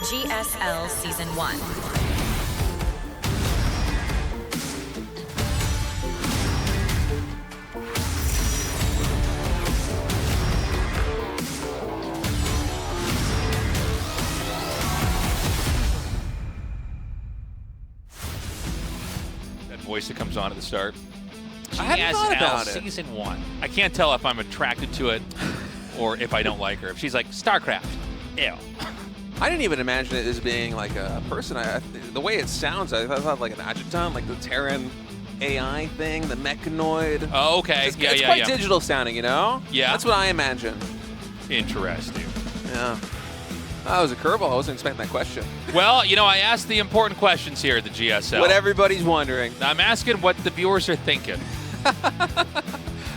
GSL Season 1. Voice that comes on at the start. I hadn't thought about it. Season 1. I can't tell if I'm attracted to it or if I don't like her. If she's like, StarCraft, ew. I didn't even imagine it as being like a person. The way it sounds, I thought like an adjutant, like the Terran AI thing, the mechanoid. Oh, okay. It's quite digital sounding, you know? Yeah. That's what I imagine. Interesting. Yeah. That was a curveball. I wasn't expecting that question. Well, you know, I asked the important questions here at the GSL. What everybody's wondering. I'm asking what the viewers are thinking. All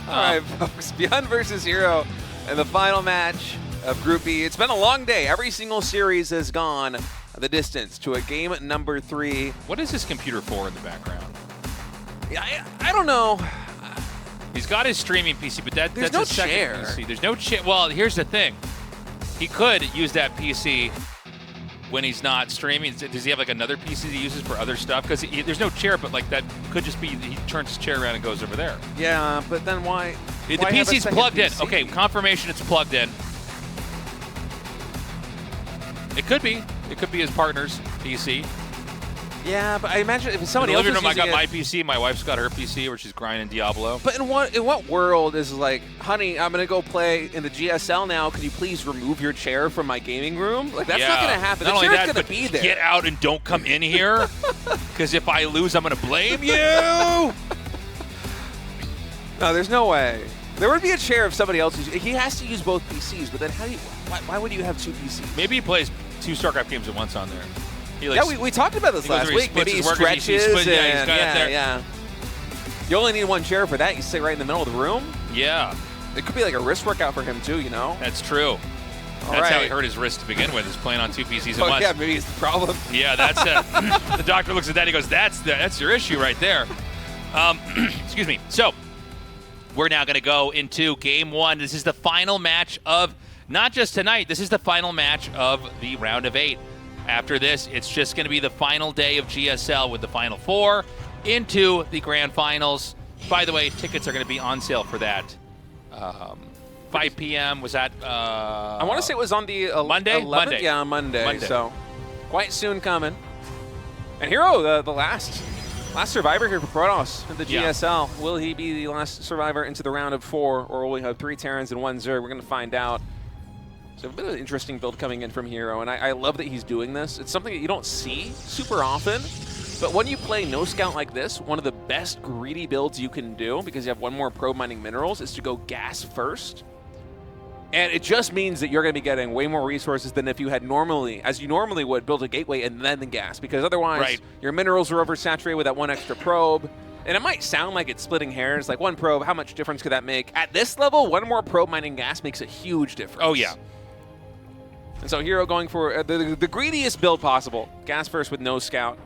right, folks. ByuN versus herO in the final match of Group B. It's been a long day. Every single series has gone the distance to a game number 3. What is this computer for in the background? Yeah, I don't know. He's got his streaming PC, but that's no a second chair. PC. There's no chair. Well, here's the thing. He could use that PC when he's not streaming. Does he have like another PC that he uses for other stuff? Because there's no chair, but like that could just be he turns his chair around and goes over there. Yeah, but then why? The why have a PC's second plugged PC? in. Okay, confirmation it's plugged in. It could be. It could be his partner's PC. Yeah, but I imagine if somebody In the else living room, I is got using my it. PC. My wife's got her PC, where she's grinding Diablo. But in what world is like, honey, I'm gonna go play in the GSL now. Could you please remove your chair from my gaming room? Like that's not gonna happen. Not The only chair's that, gonna but be there. get out and don't come in here, because if I lose, I'm gonna blame you. No, there's no way. There would be a chair if somebody else he has to use both PCs. But then how do you? Why would you have 2 PCs? Maybe he plays 2 StarCraft games at once on there. He Yeah, we talked about this last week. Maybe he stretches yeah. You only need 1 chair for that. You sit right in the middle of the room. Yeah. It could be like a wrist workout for him too, you know? That's true. That's how he hurt his wrist to begin with, is playing on 2 PCs at once. Yeah, maybe it's the problem. Yeah, that's it. The doctor looks at that and he goes, that's your issue right there. Excuse me. So, we're now going to go into Game 1. This is the final match of, not just tonight, this is the final match of the round of 8. After this, it's just going to be the final day of GSL with the Final 4 into the Grand Finals. By the way, tickets are going to be on sale for that. 5 p.m. Was that? I want to say it was on the Monday? 11th? Monday. Yeah, on Monday. So quite soon coming. And herO, the last survivor here for Protoss in the GSL. Yeah. Will he be the last survivor into the round of 4, or will we have 3 Terrans and 1 Zerg? We're going to find out. So a bit of an interesting build coming in from herO, and I love that he's doing this. It's something that you don't see super often, but when you play no scout like this, one of the best greedy builds you can do, because you have 1 more probe mining minerals, is to go gas first. And it just means that you're going to be getting way more resources than if you had as you normally would, build a gateway and then the gas, because otherwise your minerals are oversaturated with that 1 extra probe. And it might sound like it's splitting hairs, like 1 probe, how much difference could that make? At this level, 1 more probe mining gas makes a huge difference. Oh, yeah. And so herO going for the greediest build possible. Gas first with no scout.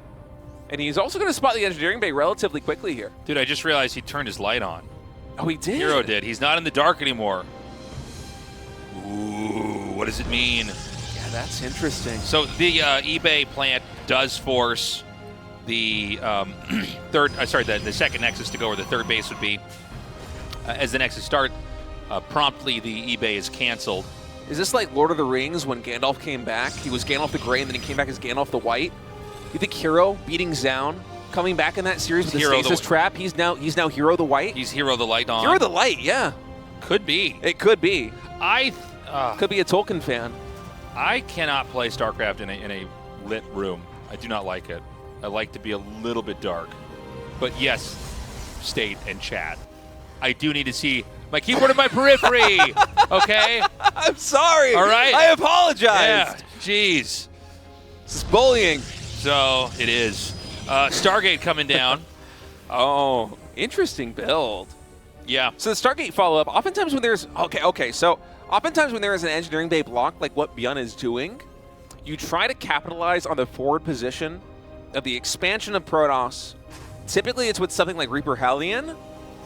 And he's also going to spot the engineering bay relatively quickly here. Dude, I just realized he turned his light on. Oh, he did? herO did. He's not in the dark anymore. Ooh, what does it mean? Yeah, that's interesting. So the eBay plant does force the the second Nexus to go where the 3rd base would be. As the Nexus start, promptly the eBay is canceled. Is this like Lord of the Rings when Gandalf came back? He was Gandalf the Grey and then he came back as Gandalf the White. You think herO beating Zoun, coming back in that series with the stasis trap, he's now herO the White? He's herO the Light on. herO the Light, yeah. Could be. It could be. Could be a Tolkien fan. I cannot play StarCraft in a lit room. I do not like it. I like to be a little bit dark. But yes, state and chat, I do need to see my keyboard in my periphery, okay? I'm sorry. All right. I apologize. Yeah, jeez. This is bullying. So it is. Stargate coming down. Oh, interesting build. Yeah. So the Stargate follow-up, oftentimes when there's, oftentimes when there is an engineering bay block like what ByuN is doing, you try to capitalize on the forward position of the expansion of Protoss. Typically it's with something like Reaper Hellion,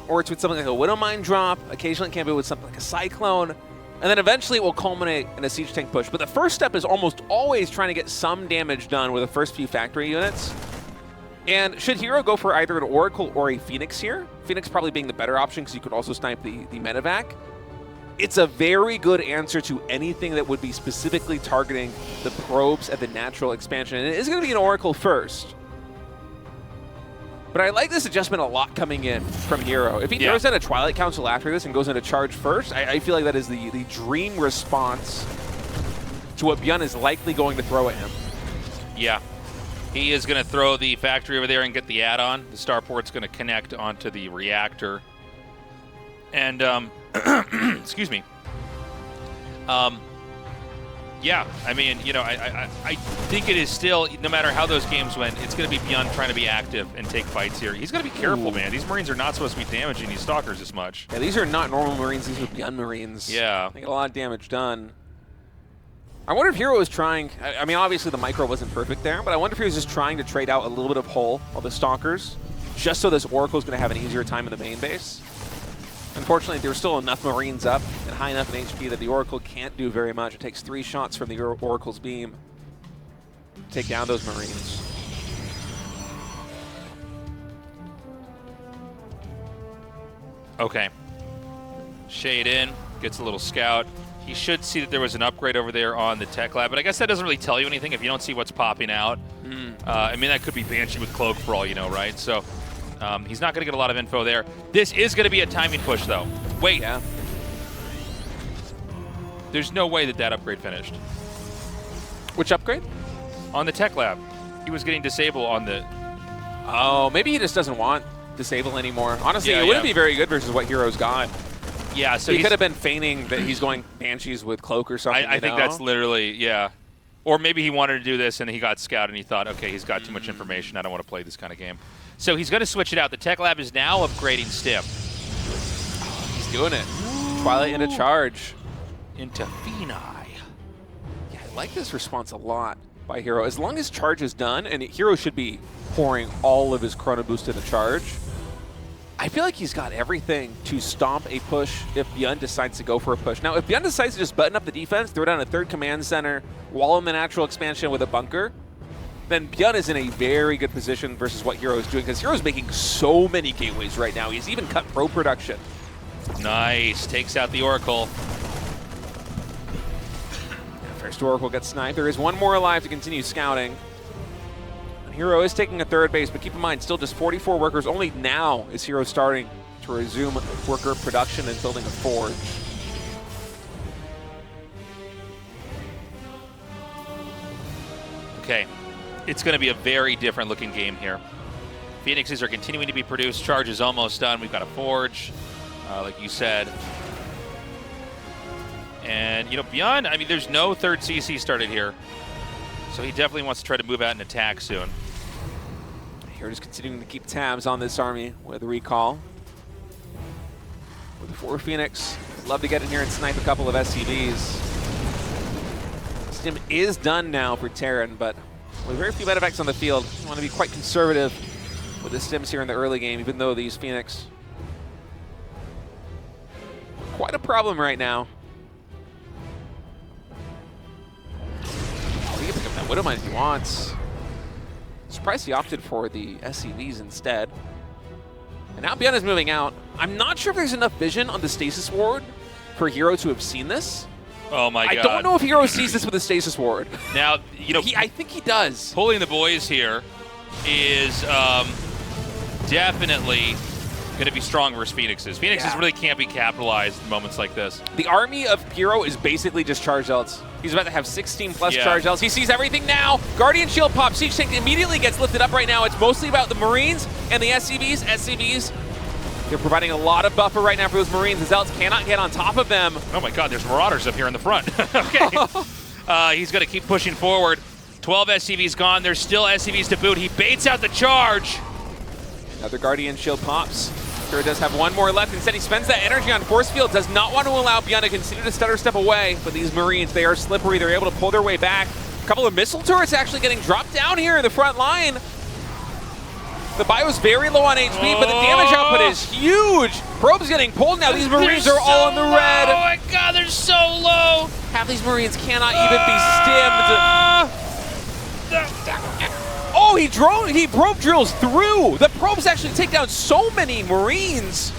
or it's with something like a Widowmine drop. Occasionally it can be with something like a Cyclone. And then eventually it will culminate in a siege tank push. But the first step is almost always trying to get some damage done with the first few factory units. And should herO go for either an Oracle or a Phoenix here, Phoenix probably being the better option because you could also snipe the medevac, it's a very good answer to anything that would be specifically targeting the probes at the natural expansion. And it is going to be an Oracle first. But I like this adjustment a lot coming in from herO. If he throws out a Twilight Council after this and goes into charge first, I feel like that is the dream response to what ByuN is likely going to throw at him. Yeah. He is going to throw the factory over there and get the add-on. The starport's going to connect onto the reactor. And, excuse me. Yeah, I mean, you know, I think it is still, no matter how those games went, it's going to be ByuN trying to be active and take fights here. He's got to be careful, man. These Marines are not supposed to be damaging these Stalkers this much. Yeah, these are not normal Marines. These are ByuN Marines. Yeah. They get a lot of damage done. I wonder if herO is trying, I mean, obviously the micro wasn't perfect there, but I wonder if he was just trying to trade out a little bit of hull of the Stalkers, just so this Oracle is going to have an easier time in the main base. Unfortunately, there's still enough Marines up and high enough in HP that the Oracle can't do very much. It takes 3 shots from the Oracle's beam to take down those Marines. Okay. Shade in, gets a little scout. He should see that there was an upgrade over there on the tech lab, but I guess that doesn't really tell you anything if you don't see what's popping out. I mean, that could be Banshee with Cloak for all you know, right? So he's not going to get a lot of info there. This is going to be a timing push, though. Wait. Yeah. There's no way that that upgrade finished. Which upgrade? On the tech lab. He was getting disable on the... Oh, maybe he just doesn't want disable anymore. Honestly, it wouldn't be very good versus what herO's got. Yeah, so he could have been feigning that he's going Banshees with Cloak or something. I think that's literally, yeah. Or maybe he wanted to do this and he got scouted and he thought, okay, he's got too much information. I don't want to play this kind of game. So he's going to switch it out. The tech lab is now upgrading Stim. Oh, he's doing it. Twilight into charge. Into Phenai. Yeah, I like this response a lot by herO. As long as charge is done, and herO should be pouring all of his Chrono Boost into charge, I feel like he's got everything to stomp a push if ByuN decides to go for a push. Now, if ByuN decides to just button up the defense, throw down a 3rd command center, wall in the natural expansion with a bunker, then ByuN is in a very good position versus what herO is doing, because herO is making so many gateways right now. He's even cut pro production. Nice. Takes out the Oracle. First Oracle gets sniped. There is one more alive to continue scouting. herO is taking a 3rd base, but keep in mind, still just 44 workers. Only now is herO starting to resume worker production and building a forge. Okay. It's going to be a very different looking game here. Phoenixes are continuing to be produced. Charge is almost done. We've got a forge, like you said. And, you know, ByuN, I mean, there's no 3rd CC started here. So he definitely wants to try to move out and attack soon. Here just continuing to keep tabs on this army with a recall. With the 4 Phoenix, love to get in here and snipe a couple of SCVs. Stim is done now for Terran, but with very few medevacs on the field, you want to be quite conservative with the Stims here in the early game, even though these Phoenix quite a problem right now. He can pick up that Widowmine if he wants. Surprised he opted for the SCVs instead. And now ByuN is moving out. I'm not sure if there's enough vision on the Stasis Ward for herO to have seen this. Oh my god. I don't know if herO sees this with the Stasis Ward. Now, you know, I think he does. Pulling the boys here is definitely going to be strong versus Phoenixes. Phoenixes really can't be capitalized in moments like this. The army of herO is basically just charge elts. He's about to have 16 plus charge elts. He sees everything now. Guardian Shield pops. Siege Tank immediately gets lifted up right now. It's mostly about the Marines and the SCVs. SCVs, they're providing a lot of buffer right now for those Marines. The Zelts cannot get on top of them. Oh my god, there's Marauders up here in the front. Okay. He's going to keep pushing forward. 12 SCVs gone. There's still SCVs to boot. He baits out the charge. Another Guardian Shield pops. herO does have one more left. Instead, he spends that energy on Force Field. Does not want to allow ByuN to continue to stutter step away. But these Marines, they are slippery. They're able to pull their way back. A couple of missile turrets actually getting dropped down here in the front line. The ByuN's very low on HP, but the damage output is huge. Probe's getting pulled now. These Marines are all in the red. Oh my god, they're so low. Half these Marines cannot even be stimmed. Oh, he probe drills through. The probes actually take down so many Marines.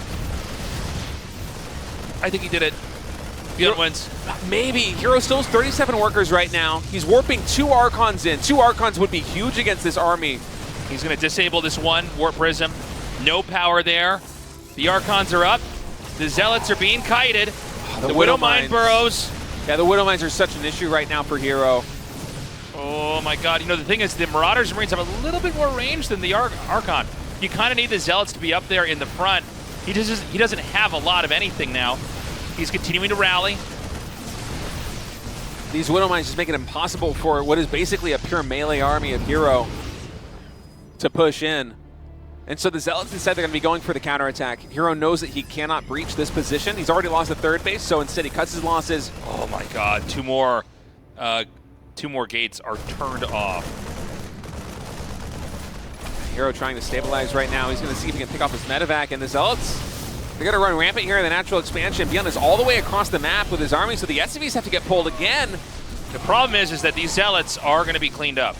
I think he did it. ByuN wins. Maybe. herO still has 37 workers right now. He's warping 2 Archons in. 2 Archons would be huge against this army. He's going to disable this one Warp Prism. No power there. The Archons are up. The Zealots are being kited. The Widow Mine burrows. Yeah, the Widow Mines are such an issue right now for herO. Oh my god. You know, the thing is, the Marauders and Marines have a little bit more range than the Archon. You kind of need the Zealots to be up there in the front. He doesn't have a lot of anything now. He's continuing to rally. These Widow Mines just make it impossible for what is basically a pure melee army of herO to push in. And so the Zealots instead, they're going to be going for the counterattack. herO knows that he cannot breach this position. He's already lost the third base, so instead he cuts his losses. Oh my god, two more gates are turned off. herO trying to stabilize right now. He's going to see if he can pick off his medevac, and the Zealots, they're going to run rampant here in the natural expansion. ByuN is all the way across the map with his army, so the SCVs have to get pulled again. The problem is that these Zealots are going to be cleaned up.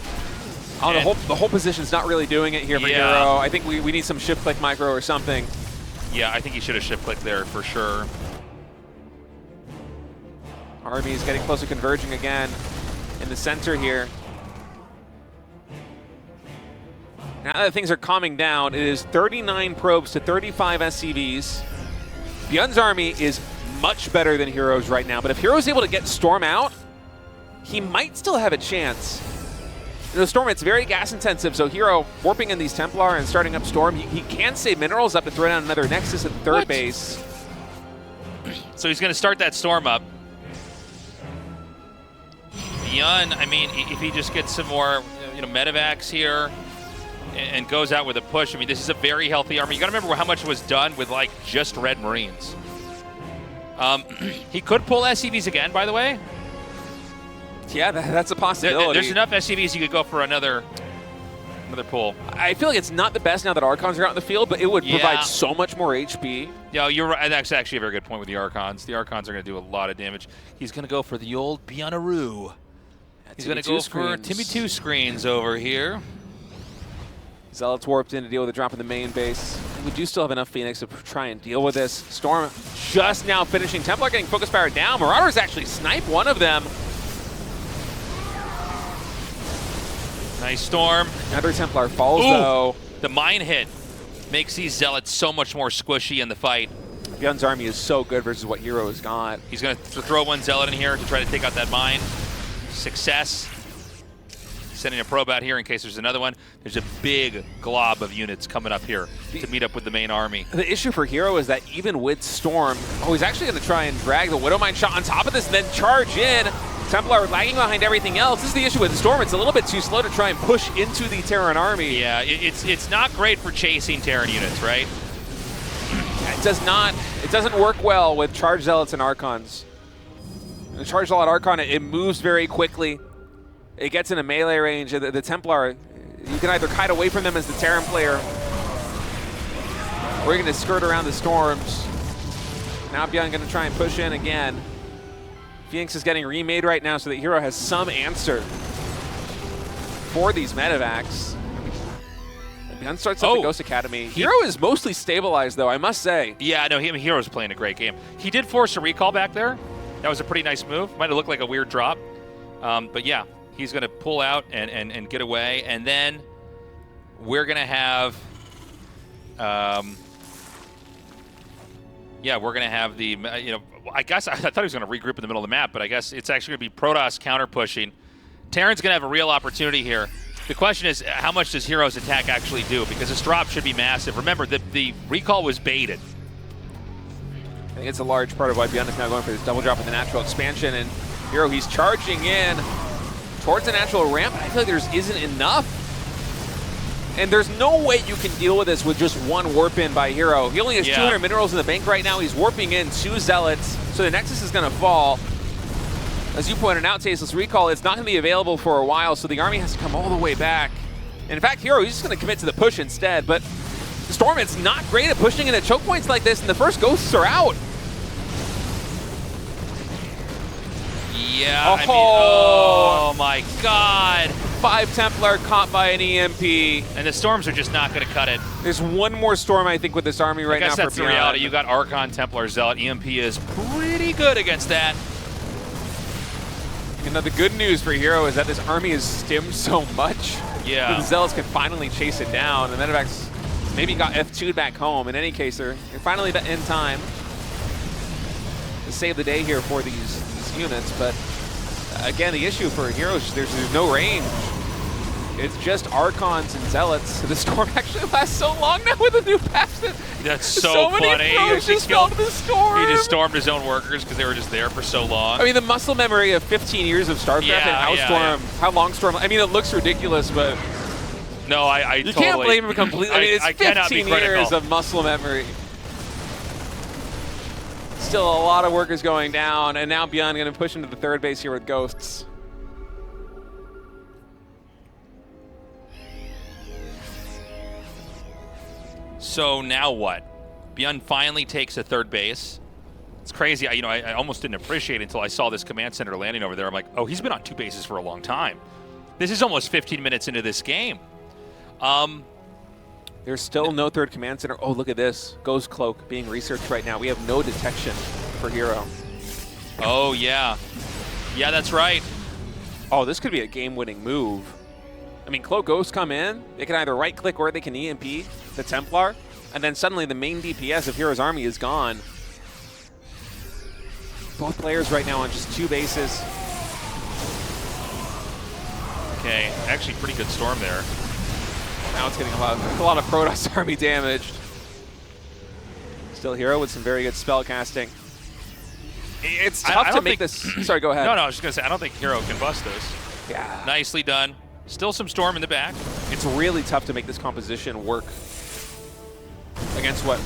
Oh, the whole position's not really doing it here for herO. I think we need some shift-click micro or something. Yeah, I think he should have shift-clicked there for sure. Army is getting close to converging again in the center here. Now that things are calming down, it is 39 probes to 35 SCVs. ByuN's army is much better than herO's right now, but if herO's able to get Storm out, he might still have a chance. You know, Storm, it's very gas intensive, so herO warping in these Templar and starting up Storm, he can save minerals up to throw down another Nexus at the third base. So he's going to start that Storm up. ByuN, I mean, if he just gets some more, medevacs here and goes out with a push, I mean, this is a very healthy army. You got to remember how much was done with like just Red Marines. He could pull SCVs again, by the way. Yeah, that's a possibility. There's enough SCVs you could go for another pull. I feel like it's not the best now that Archons are out in the field, but it would provide so much more HP. Yeah, you're right. That's actually a very good point with the Archons. The Archons are going to do a lot of damage. He's going to go for the old ByuN. He's going to go for Timmy 2 screens over here. Zealots warped in to deal with the drop in the main base. We do still have enough Phoenix to try and deal with this. Storm just now finishing. Templar getting focus power down. Marauders actually snipe one of them. Nice Storm. Another Templar falls, though. The mine hit makes these Zealots so much more squishy in the fight. ByuN's army is so good versus what herO has got. He's going to throw one Zealot in here to try to take out that mine. Success. Sending a probe out here in case there's another one. There's a big glob of units coming up here to meet up with the main army. The issue for herO is that even with Storm, he's actually going to try and drag the Widow Mine shot on top of this and then charge in. Templar lagging behind everything else. This is the issue with Storm. It's a little bit too slow to try and push into the Terran army. Yeah, it's not great for chasing Terran units, right? It doesn't work well with Charge Zealots and Archons. The Charge Zealot Archon, it moves very quickly. It gets in a melee range. The Templar, you can either kite away from them as the Terran player, or you're going to skirt around the Storms. Now ByuN going to try and push in again. Phoenix is getting remade right now so that herO has some answer for these medevacs. ByuN starts up the Ghost Academy. herO is mostly stabilized, though, I must say. Yeah, no, herO's playing a great game. He did force a recall back there. That was a pretty nice move. Might have looked like a weird drop. But yeah, he's going to pull out and get away. And then we're going to have... yeah, we're going to have the... I guess I thought he was going to regroup in the middle of the map, but I guess it's actually going to be Protoss counter-pushing. Terran's going to have a real opportunity here. The question is, how much does herO's attack actually do? Because this drop should be massive. Remember, the recall was baited. I think it's a large part of why ByuN is now going for this double drop in the natural expansion. And herO, he's charging in towards the natural ramp. I feel like there isn't enough. And there's no way you can deal with this with just one warp in by herO. He only has 200 minerals in the bank right now. He's warping in 2 Zealots, so the Nexus is going to fall. As you pointed out, Tasteless Recall, it's not going to be available for a while, so the army has to come all the way back. In fact, herO, he's just going to commit to the push instead, but Storm is not great at pushing into choke points like this, and the first ghosts are out. Yeah, I mean, oh my God. 5 Templar caught by an EMP. And the Storms are just not going to cut it. There's one more Storm, I think, with this army right now. I guess that's the reality. You got Archon, Templar, Zealot. EMP is pretty good against that. You know, the good news for herO is that this army is stimmed so much. Yeah. The Zealots can finally chase it down, and then Medivacs maybe got F2'd back home. In any case, they're finally in time to save the day here for these units. But again, the issue for herO is there's no range. It's just Archons and Zealots. So the Storm actually lasts so long now with a new patch. That's so funny. Many just fell to the Storm. He just stormed his own workers because they were just there for so long. I mean, the muscle memory of 15 years of StarCraft and how long Storm. I mean, it looks ridiculous, but no, I you totally, can't blame him completely. I mean, it's 15 years of muscle memory. Still a lot of workers going down, and now ByuN going to push into the third base here with Ghosts. So now what? ByuN finally takes a third base. It's crazy. I almost didn't appreciate it until I saw this command center landing over there. I'm like, oh, he's been on 2 bases for a long time. This is almost 15 minutes into this game. There's still no third command center. Oh, look at this. Ghost Cloak being researched right now. We have no detection for herO. Oh, yeah. Yeah, that's right. Oh, this could be a game-winning move. I mean, Cloak Ghosts come in. They can either right-click or they can EMP the Templar. And then suddenly the main DPS of herO's army is gone. Both players right now on just 2 bases. Okay, actually pretty good Storm there. Now it's getting a lot of Protoss army damaged. Still herO with some very good spell casting. It's tough to make this. Sorry, go ahead. No, I was just going to say, I don't think herO can bust this. Yeah. Nicely done. Still some Storm in the back. It's really tough to make this composition work against what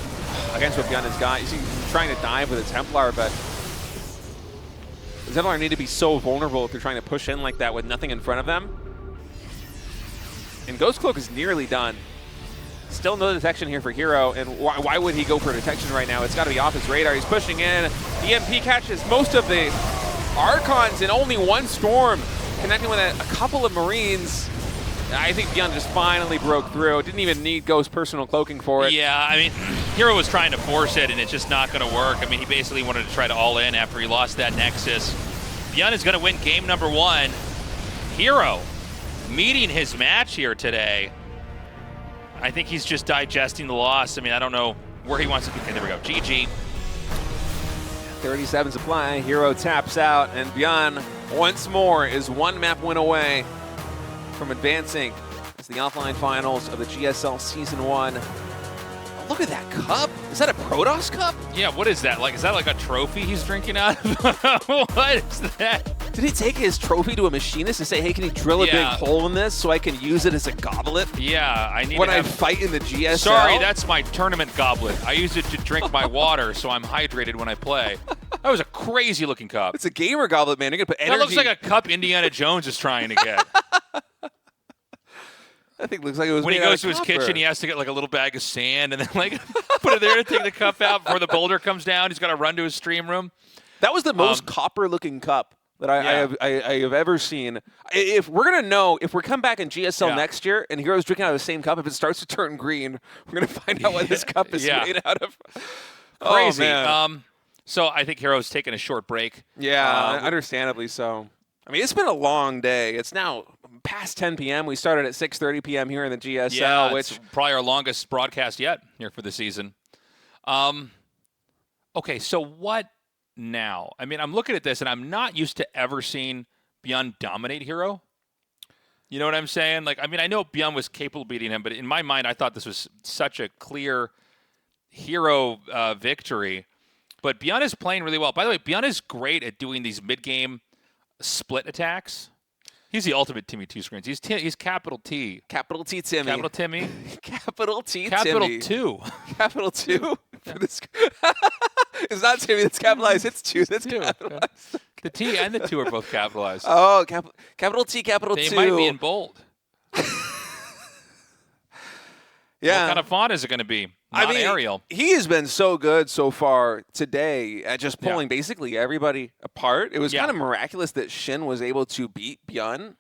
ByuN has got. You see, he's trying to dive with a Templar, but the Templar need to be so vulnerable if they're trying to push in like that with nothing in front of them. And Ghost Cloak is nearly done. Still no detection here for herO, and why would he go for detection right now? It's got to be off his radar. He's pushing in. EMP catches most of the Archons in only 1 Storm, connecting with a couple of Marines. I think ByuN just finally broke through. Didn't even need Ghost personal cloaking for it. Yeah, I mean, herO was trying to force it, and it's just not going to work. I mean, he basically wanted to try to all in after he lost that Nexus. ByuN is going to win game number 1. herO meeting his match here today. I think he's just digesting the loss. I mean, I don't know where he wants to be. Okay, there we go. GG. 37 supply. herO taps out, and ByuN once more is 1 map win away from advancing to the offline finals of the GSL Season 1. Oh, look at that cup. Is that a Protoss cup? Yeah, what is that? Like, is that like a trophy he's drinking out of? What is that? Did he take his trophy to a machinist and say, hey, can you drill a big hole in this so I can use it as a goblet? Yeah, I need when to I fight in the GSL? Sorry, that's my tournament goblet. I use it to drink my water so I'm hydrated when I play. That was a crazy looking cup. It's a gamer goblet, man. You're going to put energy. That looks like a cup Indiana Jones is trying to get. I think it looks like it was when he goes to his kitchen, he has to get like a little bag of sand and then like put it there to take the cup out before the boulder comes down. He's got to run to his stream room. That was the most copper-looking cup that I have ever seen. If we're going to know, if we come back in GSL next year and herO's drinking out of the same cup, if it starts to turn green, we're going to find out what this cup is made out of. Crazy. Oh, man. So I think herO's taking a short break. Yeah, understandably so. I mean, it's been a long day. It's now past 10 p.m. We started at 6:30 p.m. here in the GSL, which it's probably our longest broadcast yet here for the season. Okay, so what now? I mean, I'm looking at this, and I'm not used to ever seeing ByuN dominate herO. You know what I'm saying? Like, I mean, I know ByuN was capable of beating him, but in my mind, I thought this was such a clear herO victory. But ByuN is playing really well. By the way, ByuN is great at doing these mid-game split attacks. He's the ultimate Timmy Two Screens. He's capital T. Capital T Timmy. Capital Timmy. Capital T capital Timmy. 2. Capital 2? For this. It's not Timmy that's capitalized. It's 2 that's capitalized. The T and the 2 are both capitalized. Oh, capital T, capital 2. They might be in bold. Yeah. What kind of font is it going to be? Not Arial. He has been so good so far today at just pulling basically everybody apart. It was kind of miraculous that SHIN was able to beat ByuN.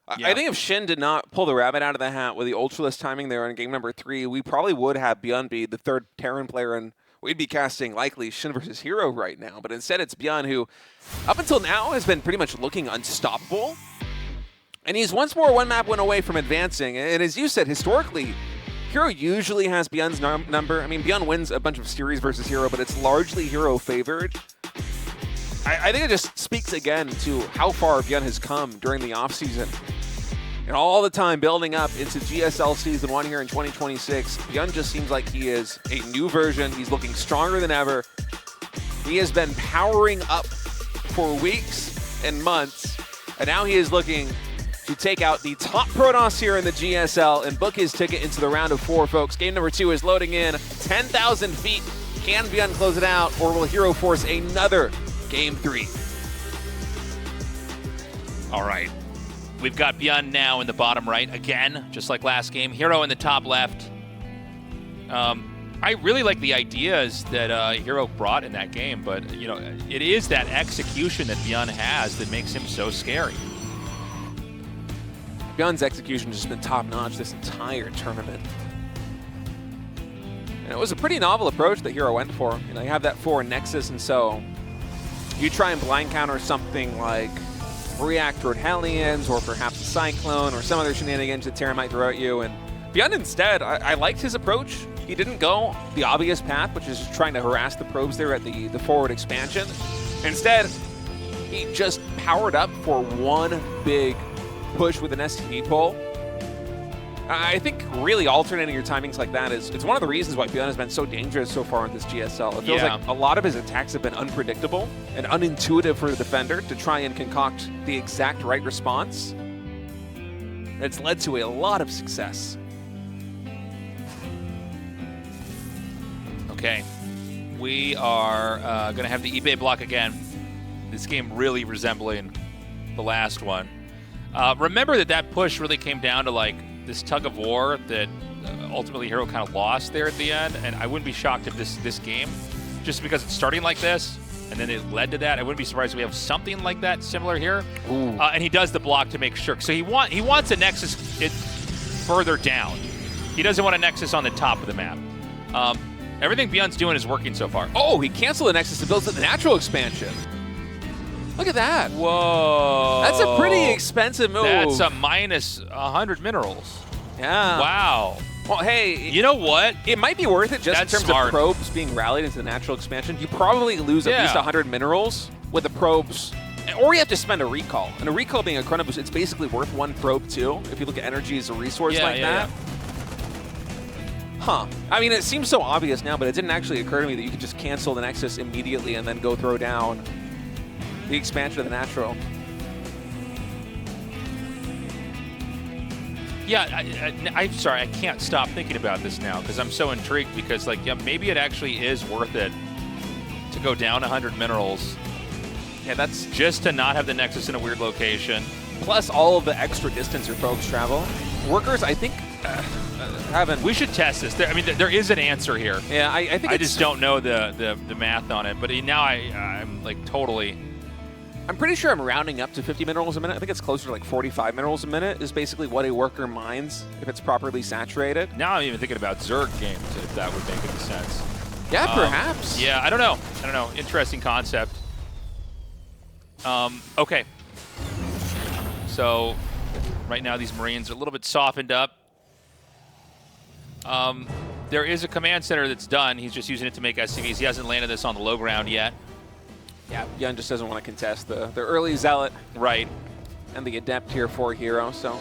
I think if SHIN did not pull the rabbit out of the hat with the Ultralist timing there in game number 3, we probably would have ByuN be the third Terran player, and we'd be casting likely SHIN versus herO right now. But instead, it's ByuN who, up until now, has been pretty much looking unstoppable. And he's once more one map win away from advancing. And as you said, historically, herO usually has ByuN's number. I mean, ByuN wins a bunch of series versus herO, but it's largely herO favored. I think it just speaks again to how far ByuN has come during the offseason. And all the time building up into GSL Season 1 here in 2026, ByuN just seems like he is a new version. He's looking stronger than ever. He has been powering up for weeks and months, and now he is looking to take out the top Protoss here in the GSL and book his ticket into the round of 4, folks. Game number 2 is loading in. 10,000 feet. Can ByuN close it out, or will herO force another Game 3? All right. We've got ByuN now in the bottom right again, just like last game. herO in the top left. I really like the ideas that herO brought in that game, but you know, it is that execution that ByuN has that makes him so scary. ByuN's execution has just been top-notch this entire tournament. And it was a pretty novel approach that herO went for. You know, you have that 4 Nexus, and so you try and blind counter something like Reactor and Hellions, or perhaps a Cyclone, or some other shenanigans that Terran might throw at you. And ByuN instead, I liked his approach. He didn't go the obvious path, which is just trying to harass the probes there at the forward expansion. Instead, he just powered up for one big push with an STD pull. I think really alternating your timings like that it's one of the reasons why ByuN has been so dangerous so far in this GSL. It feels like a lot of his attacks have been unpredictable and unintuitive for the defender to try and concoct the exact right response. It's led to a lot of success. Okay, we are going to have the eBay block again. This game really resembling the last one. Remember that push really came down to like this tug of war that ultimately herO kind of lost there at the end, and I wouldn't be shocked if this game, just because it's starting like this, and then it led to that, I wouldn't be surprised if we have something like that similar here. And he does the block to make sure. So he wants a Nexus further down. He doesn't want a Nexus on the top of the map. Everything ByuN's doing is working so far. Oh, he canceled the Nexus and builds the natural expansion. Look at that. Whoa. That's a pretty expensive move. That's a minus 100 minerals. Yeah. Wow. Well, hey. You know what? It might be worth it just in terms of probes being rallied into the natural expansion. You probably lose at least 100 minerals with the probes. Or you have to spend a recall. And a recall being a chrono boost, it's basically worth 1 probe too, if you look at energy as a resource that. Yeah. Huh. I mean, it seems so obvious now, but it didn't actually occur to me that you could just cancel the Nexus immediately and then go throw down the expansion of the natural. Yeah, I'm sorry, I can't stop thinking about this now because I'm so intrigued because, like, yeah, maybe it actually is worth it to go down 100 minerals. Yeah, that's just to not have the Nexus in a weird location. Plus all of the extra distance your probes travel. Workers, I think, haven't. We should test this. I mean, there is an answer here. Yeah, I think I just don't know the math on it. But now I'm like totally. I'm pretty sure I'm rounding up to 50 minerals a minute. I think it's closer to like 45 minerals a minute is basically what a worker mines if it's properly saturated. Now I'm even thinking about Zerg games, if that would make any sense. Yeah, perhaps. Yeah, I don't know. Interesting concept. Okay. So right now these Marines are a little bit softened up. There is a command center that's done. He's just using it to make SCVs. He hasn't landed this on the low ground yet. Yeah, ByuN just doesn't want to contest the early Zealot. Right. And the Adept here for herO. So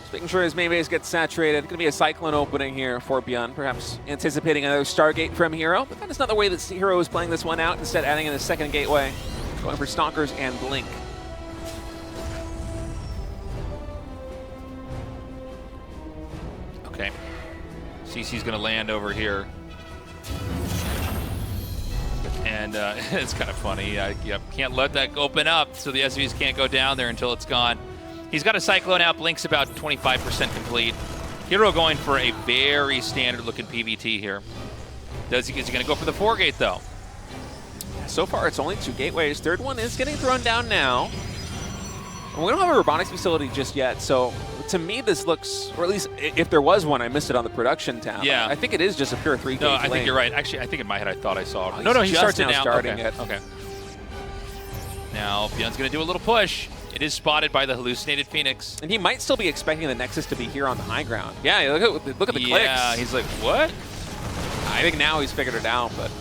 just making sure his main base gets saturated. Going to be a Cyclone opening here for ByuN. Perhaps anticipating another Stargate from herO. But that is not the way that herO is playing this one out. Instead, adding in a second gateway. Going for Stalkers and Blink. Okay. CC's going to land over here. And it's kind of funny. Can't let that open up, so the SVs can't go down there until it's gone. He's got a Cyclone out. Blink's about 25% complete. herO going for a very standard-looking PVT here. Is he going to go for the 4-gate, though? So far, it's only 2 gateways. Third one is getting thrown down now. And we don't have a robotics facility just yet, so to me, this looks, or at least if there was one, I missed it on the production tab. Yeah. I think it is just a pure 3-gate No, I think lane. you're right. Actually, I think in my head I thought I saw it. Oh, No, he just starts it now now. starting Okay. it. Okay. Now, ByuN's going to do a little push. It is spotted by the hallucinated Phoenix. And he might still be expecting the Nexus to be here on the high ground. Yeah, look at the clicks. Yeah, he's like, what? I think now he's figured it out, but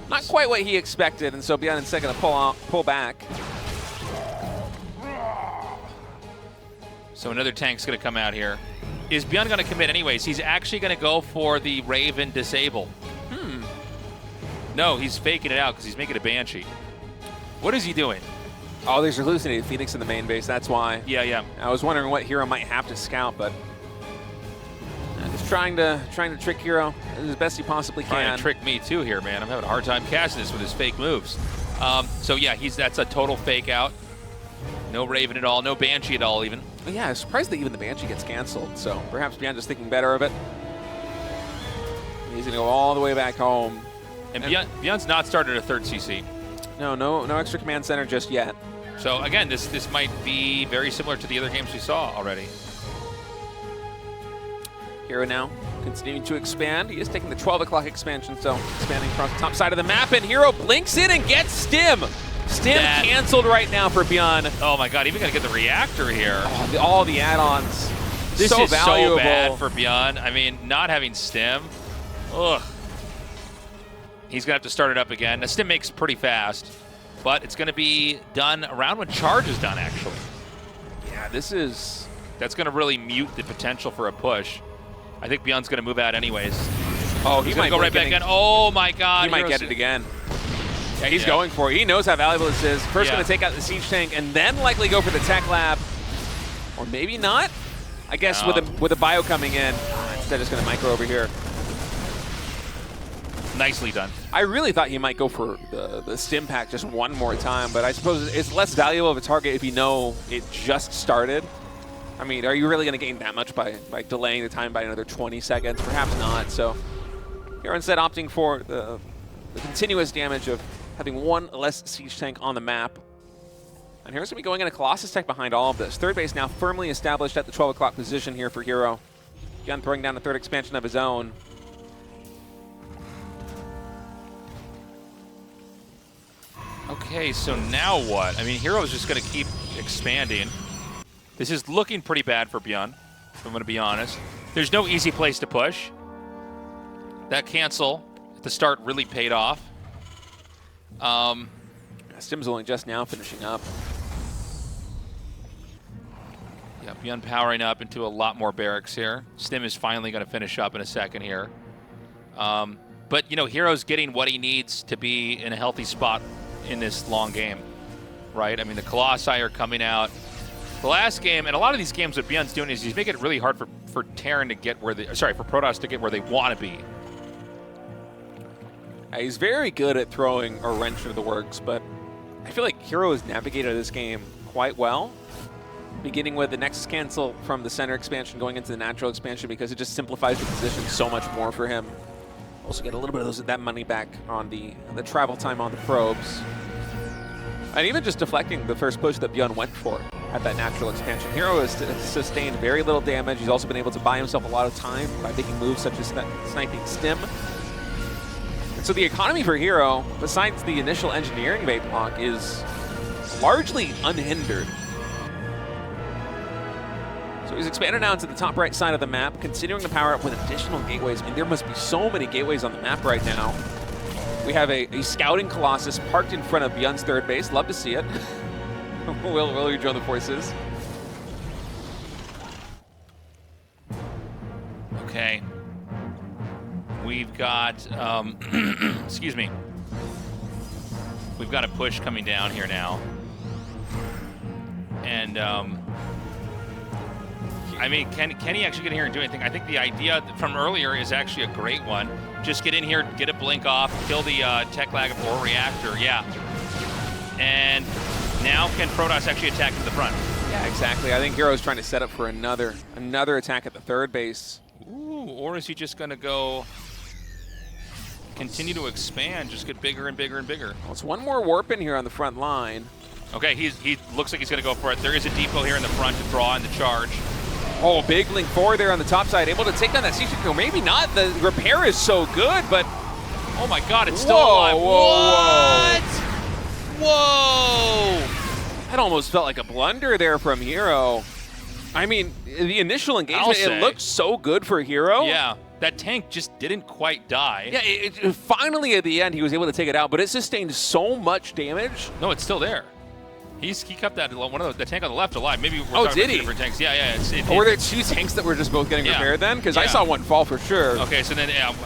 not quite what he expected, and so ByuN instead going to pull back. So another tank's going to come out here. Is ByuN going to commit anyways? He's actually going to go for the Raven disable. No, he's faking it out because he's making a Banshee. What is he doing? Oh, there's a hallucinated Phoenix in the main base, that's why. Yeah. I was wondering what herO might have to scout, but just trying to trick herO as best he possibly can. Trying to trick me too here, man. I'm having a hard time casting this with his fake moves. So yeah, that's a total fake out. No Raven at all, no Banshee at all even. But yeah, I was surprised that even the Banshee gets canceled, so perhaps ByuN just thinking better of it. He's going to go all the way back home. And ByuN's not started a 3rd CC. No extra command center just yet. So again, this might be very similar to the other games we saw already. herO now continuing to expand. He is taking the 12 o'clock expansion, so expanding across the top side of the map, and herO blinks in and gets Stim. Stim canceled right now for ByuN. Oh my god, even gonna get the reactor here. Oh, all the add-ons. This so is valuable. so bad for ByuN. I mean, not having Stim. Ugh. He's gonna have to start it up again. The Stim makes pretty fast, but it's gonna be done around when charge is done, actually. Yeah, that's gonna really mute the potential for a push. I think ByuN's gonna move out anyways. Oh, he's gonna go right back in. Oh my god. He might get it again. Yeah, he's going for it. He knows how valuable this is. First gonna take out the siege tank and then likely go for the tech lab. Or maybe not. I guess with a bio coming in. Instead just gonna micro over here. Nicely done. I really thought he might go for the Stim pack just one more time, but I suppose it's less valuable of a target if you know it just started. I mean, are you really going to gain that much by delaying the time by another 20 seconds? Perhaps not. So here instead opting for the continuous damage of having one less siege tank on the map. And here's going to be going in a Colossus tech behind all of this. 3rd base now firmly established at the 12 o'clock position here for herO. ByuN throwing down a 3rd expansion of his own. Okay, so now what? I mean, herO is just going to keep expanding. This is looking pretty bad for ByuN, if I'm going to be honest. There's no easy place to push. That cancel at the start really paid off. Stim's only just now finishing up. Yeah, ByuN powering up into a lot more barracks here. Stim is finally going to finish up in a second here. But, you know, herO's getting what he needs to be in a healthy spot in this long game, right? I mean, the Colossi are coming out. The last game, and a lot of these games, what ByuN's doing is he's making it really hard for Terran to get where they, sorry, for Protoss to get where they want to be. He's very good at throwing a wrench into the works, but I feel like herO has navigated this game quite well. Beginning with the Nexus cancel from the center expansion going into the natural expansion because it just simplifies the position so much more for him. Also get a little bit of that money back on the travel time on the probes. And even just deflecting the first push that ByuN went for at that natural expansion. herO has sustained very little damage. He's also been able to buy himself a lot of time by making moves such as sniping Stim. And so the economy for herO, besides the initial engineering bait block, is largely unhindered. So he's expanded now to the top right side of the map, continuing to power up with additional gateways. I mean, there must be so many gateways on the map right now. We have a scouting Colossus parked in front of ByuN's 3rd base. Love to see it. Will rejoin the forces. Okay. We've got, excuse me. We've got a push coming down here now. And, I mean, can he actually get in here and do anything? I think the idea from earlier is actually a great one. Just get in here, get a blink off, kill the tech lag or reactor, yeah. And now can Protoss actually attack to the front? Yeah, exactly. I think herO's trying to set up for another attack at the 3rd base. or is he just going to go continue to expand, just get bigger and bigger and bigger? Well, it's one more warp in here on the front line. Okay, he looks like he's going to go for it. There is a depot here in the front to draw in the charge. Oh, big link forward there on the top side, able to take down that C-Ship. Maybe not. The repair is so good, but oh my God, it's still alive. Whoa. Whoa! That almost felt like a blunder there from herO. I mean, the initial engagement, it looked so good for herO. Yeah, that tank just didn't quite die. Yeah, finally at the end, he was able to take it out, but it sustained so much damage. No, it's still there. He kept that one of the tank on the left alive. Maybe we're talking did about he? two different tanks. Yeah. Or were there two tanks that were just both getting repaired then? Because I saw one fall for sure. Okay, so then that's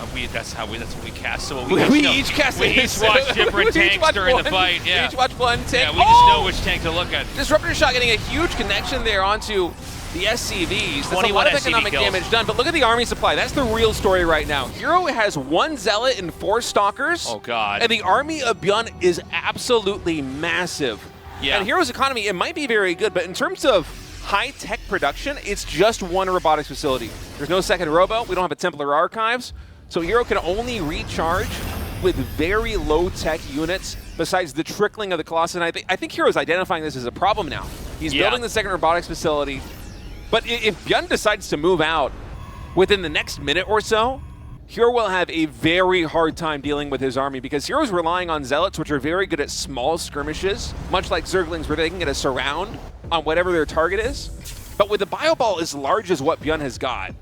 what we cast. So we each cast. We each watched different tanks during the fight. Yeah. We each watched one tank. Yeah, we just know which tank to look at. Disruptor shot getting a huge connection there onto the SCVs. That's a lot of economic damage done, but look at the army supply. That's the real story right now. herO has 1 Zealot and 4 Stalkers. Oh, God. And the army of ByuN is absolutely massive. Yeah. And herO's economy, it might be very good, but in terms of high-tech production, it's just one robotics facility. There's no second robo. We don't have a Templar Archives. So herO can only recharge with very low-tech units besides the trickling of the Colossus. And I think herO's identifying this as a problem now. He's building the second robotics facility. But if ByuN decides to move out within the next minute or so, herO will have a very hard time dealing with his army because herO's relying on Zealots, which are very good at small skirmishes, much like Zerglings, where they can get a surround on whatever their target is. But with a Bio Ball as large as what ByuN has got,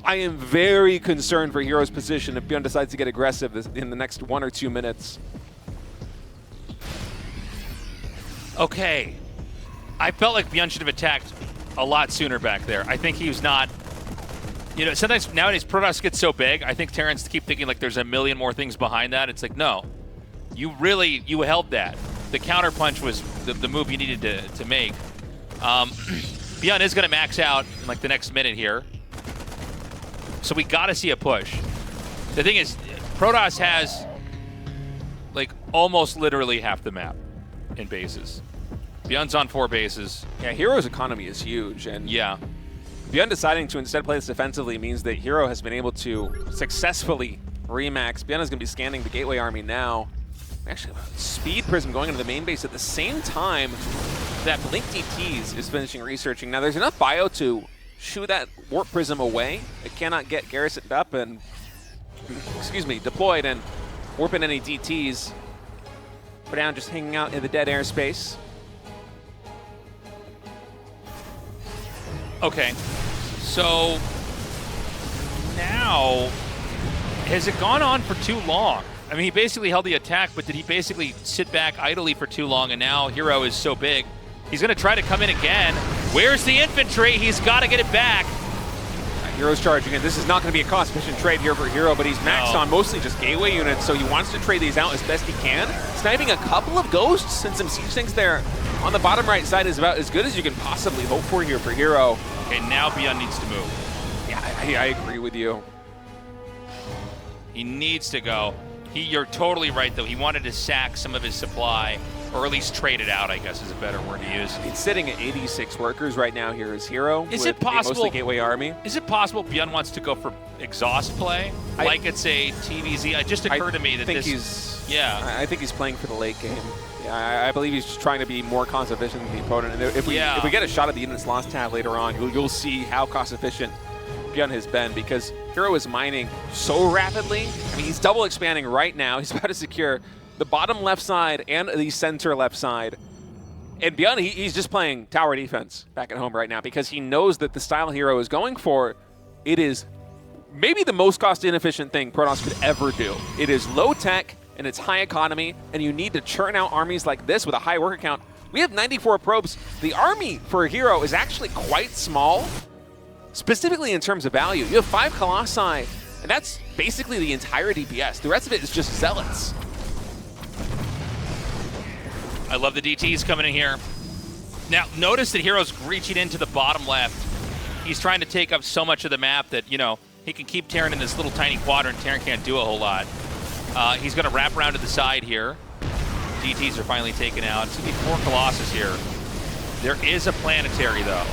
I am very concerned for herO's position if ByuN decides to get aggressive in the next 1 or 2 minutes. Okay. I felt like ByuN should have attacked a lot sooner back there. I think he was not... You know, sometimes nowadays Protoss gets so big, I think Terrans keep thinking like there's a million more things behind that. It's like, no. You held that. The counterpunch was the move you needed to make. ByuN is going to max out in like the next minute here. So we got to see a push. The thing is, Protoss has like almost literally half the map in bases. ByuN's on 4 bases. Yeah, herO's economy is huge. And yeah. ByuN deciding to instead play this defensively means that herO has been able to successfully remax. ByuN is going to be scanning the Gateway army now. Actually, Speed Prism going into the main base at the same time that Blink DTs is finishing researching. Now, there's enough bio to shoo that Warp Prism away. It cannot get garrisoned up and, deployed and warp in any DTs. For now, just hanging out in the dead airspace. Okay, so now, has it gone on for too long? I mean, he basically held the attack, but did he basically sit back idly for too long, and now herO is so big? He's going to try to come in again. Where's the infantry? He's got to get it back. herO's charging in. This is not going to be a cost-efficient trade here for herO, but he's maxed on mostly just gateway units, so he wants to trade these out as best he can. Sniping a couple of ghosts and some siege tanks there on the bottom right side is about as good as you can possibly hope for here for herO. Okay, now ByuN needs to move. Yeah, I agree with you. He needs to go. You're totally right, though. He wanted to sack some of his supply, or at least trade it out, I guess is a better word to use. It's sitting at 86 workers right now here as herO. Is it possible? Mostly Gateway army. Is it possible ByuN wants to go for exhaust play, like it's a TVZ? It just occurred to me that I think he's playing for the late game. Yeah, I believe he's just trying to be more cost efficient than the opponent. And if we get a shot at the units lost tab later on, you'll see how cost efficient ByuN has been because herO is mining so rapidly. I mean, he's double expanding right now. He's about to secure the bottom left side and the center left side. And ByuN, he's just playing tower defense back at home right now because he knows that the style herO is going for, it is maybe the most cost inefficient thing Protoss could ever do. It is low tech and it's high economy, and you need to churn out armies like this with a high worker count. We have 94 probes. The army for herO is actually quite small, specifically in terms of value. You have 5 Colossi, and that's basically the entire DPS. The rest of it is just Zealots. I love the DTs coming in here. Now, notice that herO's reaching into the bottom left. He's trying to take up so much of the map that, you know, he can keep Terran in this little tiny quadrant. Terran can't do a whole lot. He's going to wrap around to the side here. DTs are finally taken out. It's going to be 4 Colossus here. There is a planetary, though.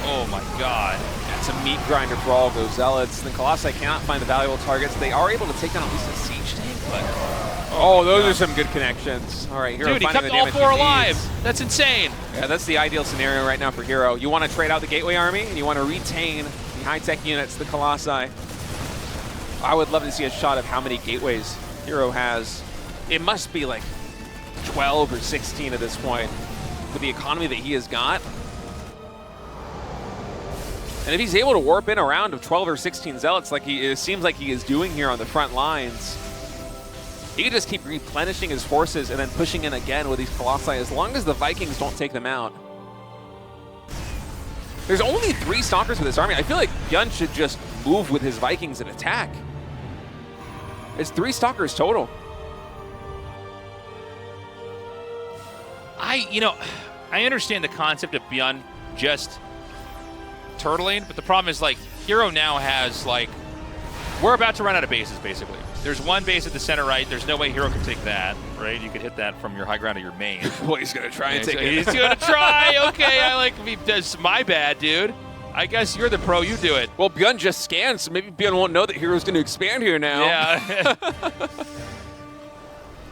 Oh my god. It's a meat grinder for all of those Zealots. The Colossi cannot find the valuable targets. They are able to take down at least a siege tank, but... Oh, those are some good connections. All right, herO Dude, he finding kept the all damage 4 alive. needs. That's insane. Yeah, that's the ideal scenario right now for herO. You want to trade out the Gateway Army, and you want to retain the high-tech units, the Colossi. I would love to see a shot of how many gateways herO has. It must be like 12 or 16 at this point with the economy that he has got. And if he's able to warp in a round of 12 or 16 Zealots like it seems like he is doing here on the front lines, he can just keep replenishing his forces and then pushing in again with these Colossi as long as the Vikings don't take them out. There's only 3 Stalkers with this army. I feel like ByuN should just move with his Vikings and attack. It's 3 Stalkers total. I understand the concept of ByuN just turtling, but the problem is, like, herO now has, like, we're about to run out of bases, basically. There's 1 base at the center right. There's no way herO can take that, right? You could hit that from your high ground of your main. Well, he's going to try and take it. He's going to try. Okay, that's my bad, dude. I guess you're the pro. You do it. Well, ByuN just scanned, so maybe ByuN won't know that herO's going to expand here now. Yeah.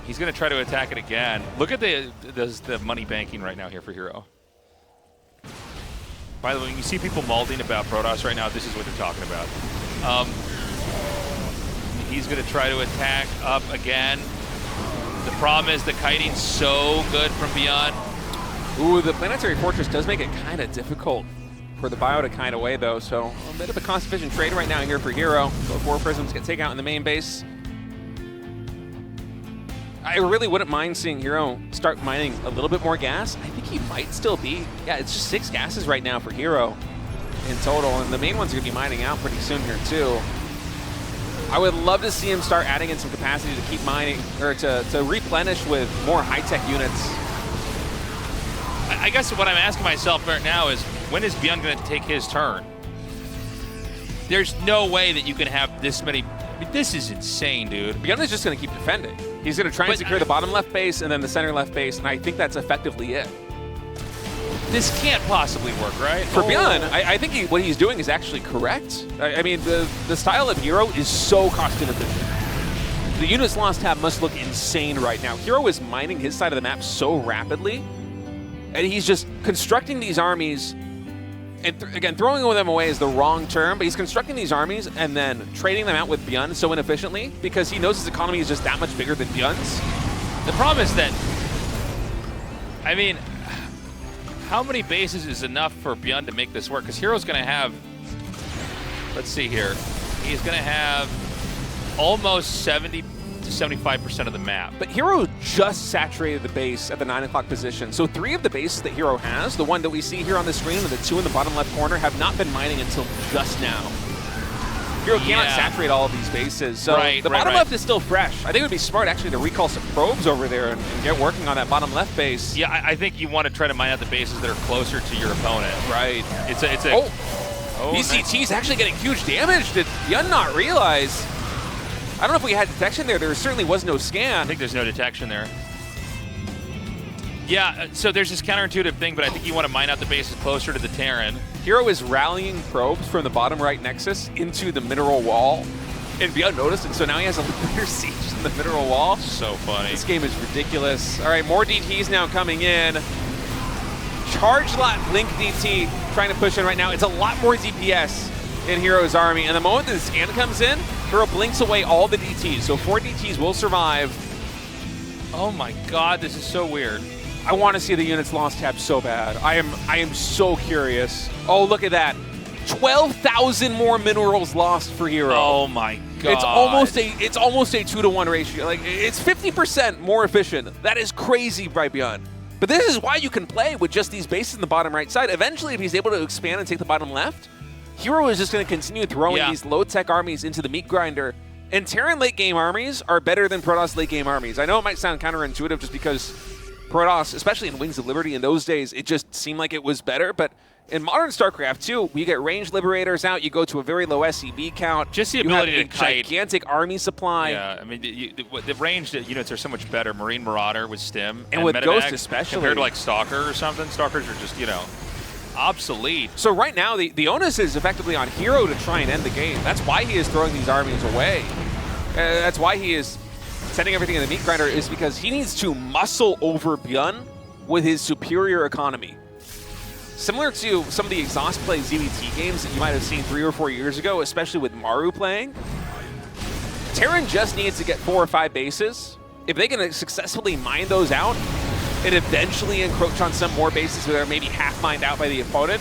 He's going to try to attack it again. Look at the money banking right now here for herO. By the way, when you see people malding about Protoss right now, this is what they're talking about. He's going to try to attack up again. The problem is the kiting's so good from ByuN. Ooh, the Planetary Fortress does make it kind of difficult for the Bio to kind of away, though. So a bit of a cost-efficient trade right now here for herO. So 4 prisms get taken out in the main base. I really wouldn't mind seeing herO start mining a little bit more gas. I think he might still be. Yeah, it's just 6 gases right now for herO in total, and the main ones are going to be mining out pretty soon here, too. I would love to see him start adding in some capacity to keep mining, or to replenish with more high-tech units. I guess what I'm asking myself right now is, when is ByuN going to take his turn? There's no way that you can have this many. I mean, this is insane, dude. ByuN is just going to keep defending. He's going to try and secure the bottom left base and then the center left base, and I think that's effectively it. This can't possibly work, right? For ByuN, I think what he's doing is actually correct. I mean, the style of herO is so cost inefficient. The units lost tab must look insane right now. herO is mining his side of the map so rapidly, and he's just constructing these armies. And again, throwing them away is the wrong term, but he's constructing these armies and then trading them out with ByuN so inefficiently because he knows his economy is just that much bigger than ByuN's. The problem is that, I mean, how many bases is enough for ByuN to make this work? Because herO's going to have, let's see here, he's going to have almost 70 to 75% of the map. But herO just saturated the base at the 9 o'clock position. So 3 of the bases that herO has, the one that we see here on the screen and the 2 in the bottom left corner, have not been mining until just now. herO cannot saturate all of these bases. So the bottom left is still fresh. I think it would be smart actually to recall some probes over there and get working on that bottom left base. Yeah, I think you want to try to mine out the bases that are closer to your opponent. Right. It's a BCT's actually getting huge damage. Did ByuN not realize? I don't know if we had detection there. There certainly was no scan. I think there's no detection there. Yeah, so there's this counterintuitive thing, but I think you want to mine out the bases closer to the Terran. herO is rallying probes from the bottom right nexus into the mineral wall, and ByuN noticed, and so now he has a linear siege in the mineral wall. So funny. This game is ridiculous. All right, more DTs now coming in. Charge lot Link DT trying to push in right now. It's a lot more DPS in herO's army, and the moment that the scan comes in, herO blinks away all the DTs, so 4 DTs will survive. Oh my god, this is so weird. I want to see the units lost tab so bad. I am so curious. Oh, look at that. 12,000 more minerals lost for herO. Oh my god. It's almost a 2-to-1 ratio. Like, it's 50% more efficient. That is crazy by ByuN. But this is why you can play with just these bases in the bottom right side. Eventually, if he's able to expand and take the bottom left, herO is just going to continue throwing these low-tech armies into the meat grinder. And Terran late-game armies are better than Protoss late-game armies. I know it might sound counterintuitive just because Protoss, especially in Wings of Liberty in those days, it just seemed like it was better. But in modern StarCraft 2, you get range liberators out, you go to a very low SCB count. Just the ability to kite. Gigantic army supply. Yeah, I mean, the ranged units are so much better. Marine Marauder with Stim. And with Medevac, Ghost especially. Compared to like Stalker or something. Stalkers are just, you know. obsolete. So right now, the onus is effectively on herO to try and end the game. That's why he is throwing these armies away. That's why he is sending everything in the meat grinder, is because he needs to muscle over ByuN with his superior economy. Similar to some of the exhaust play ZVT games that you might have seen 3 or 4 years ago, especially with Maru playing, Terran just needs to get 4 or 5 bases. If they can successfully mine those out and eventually encroach on some more bases that are maybe half mined out by the opponent,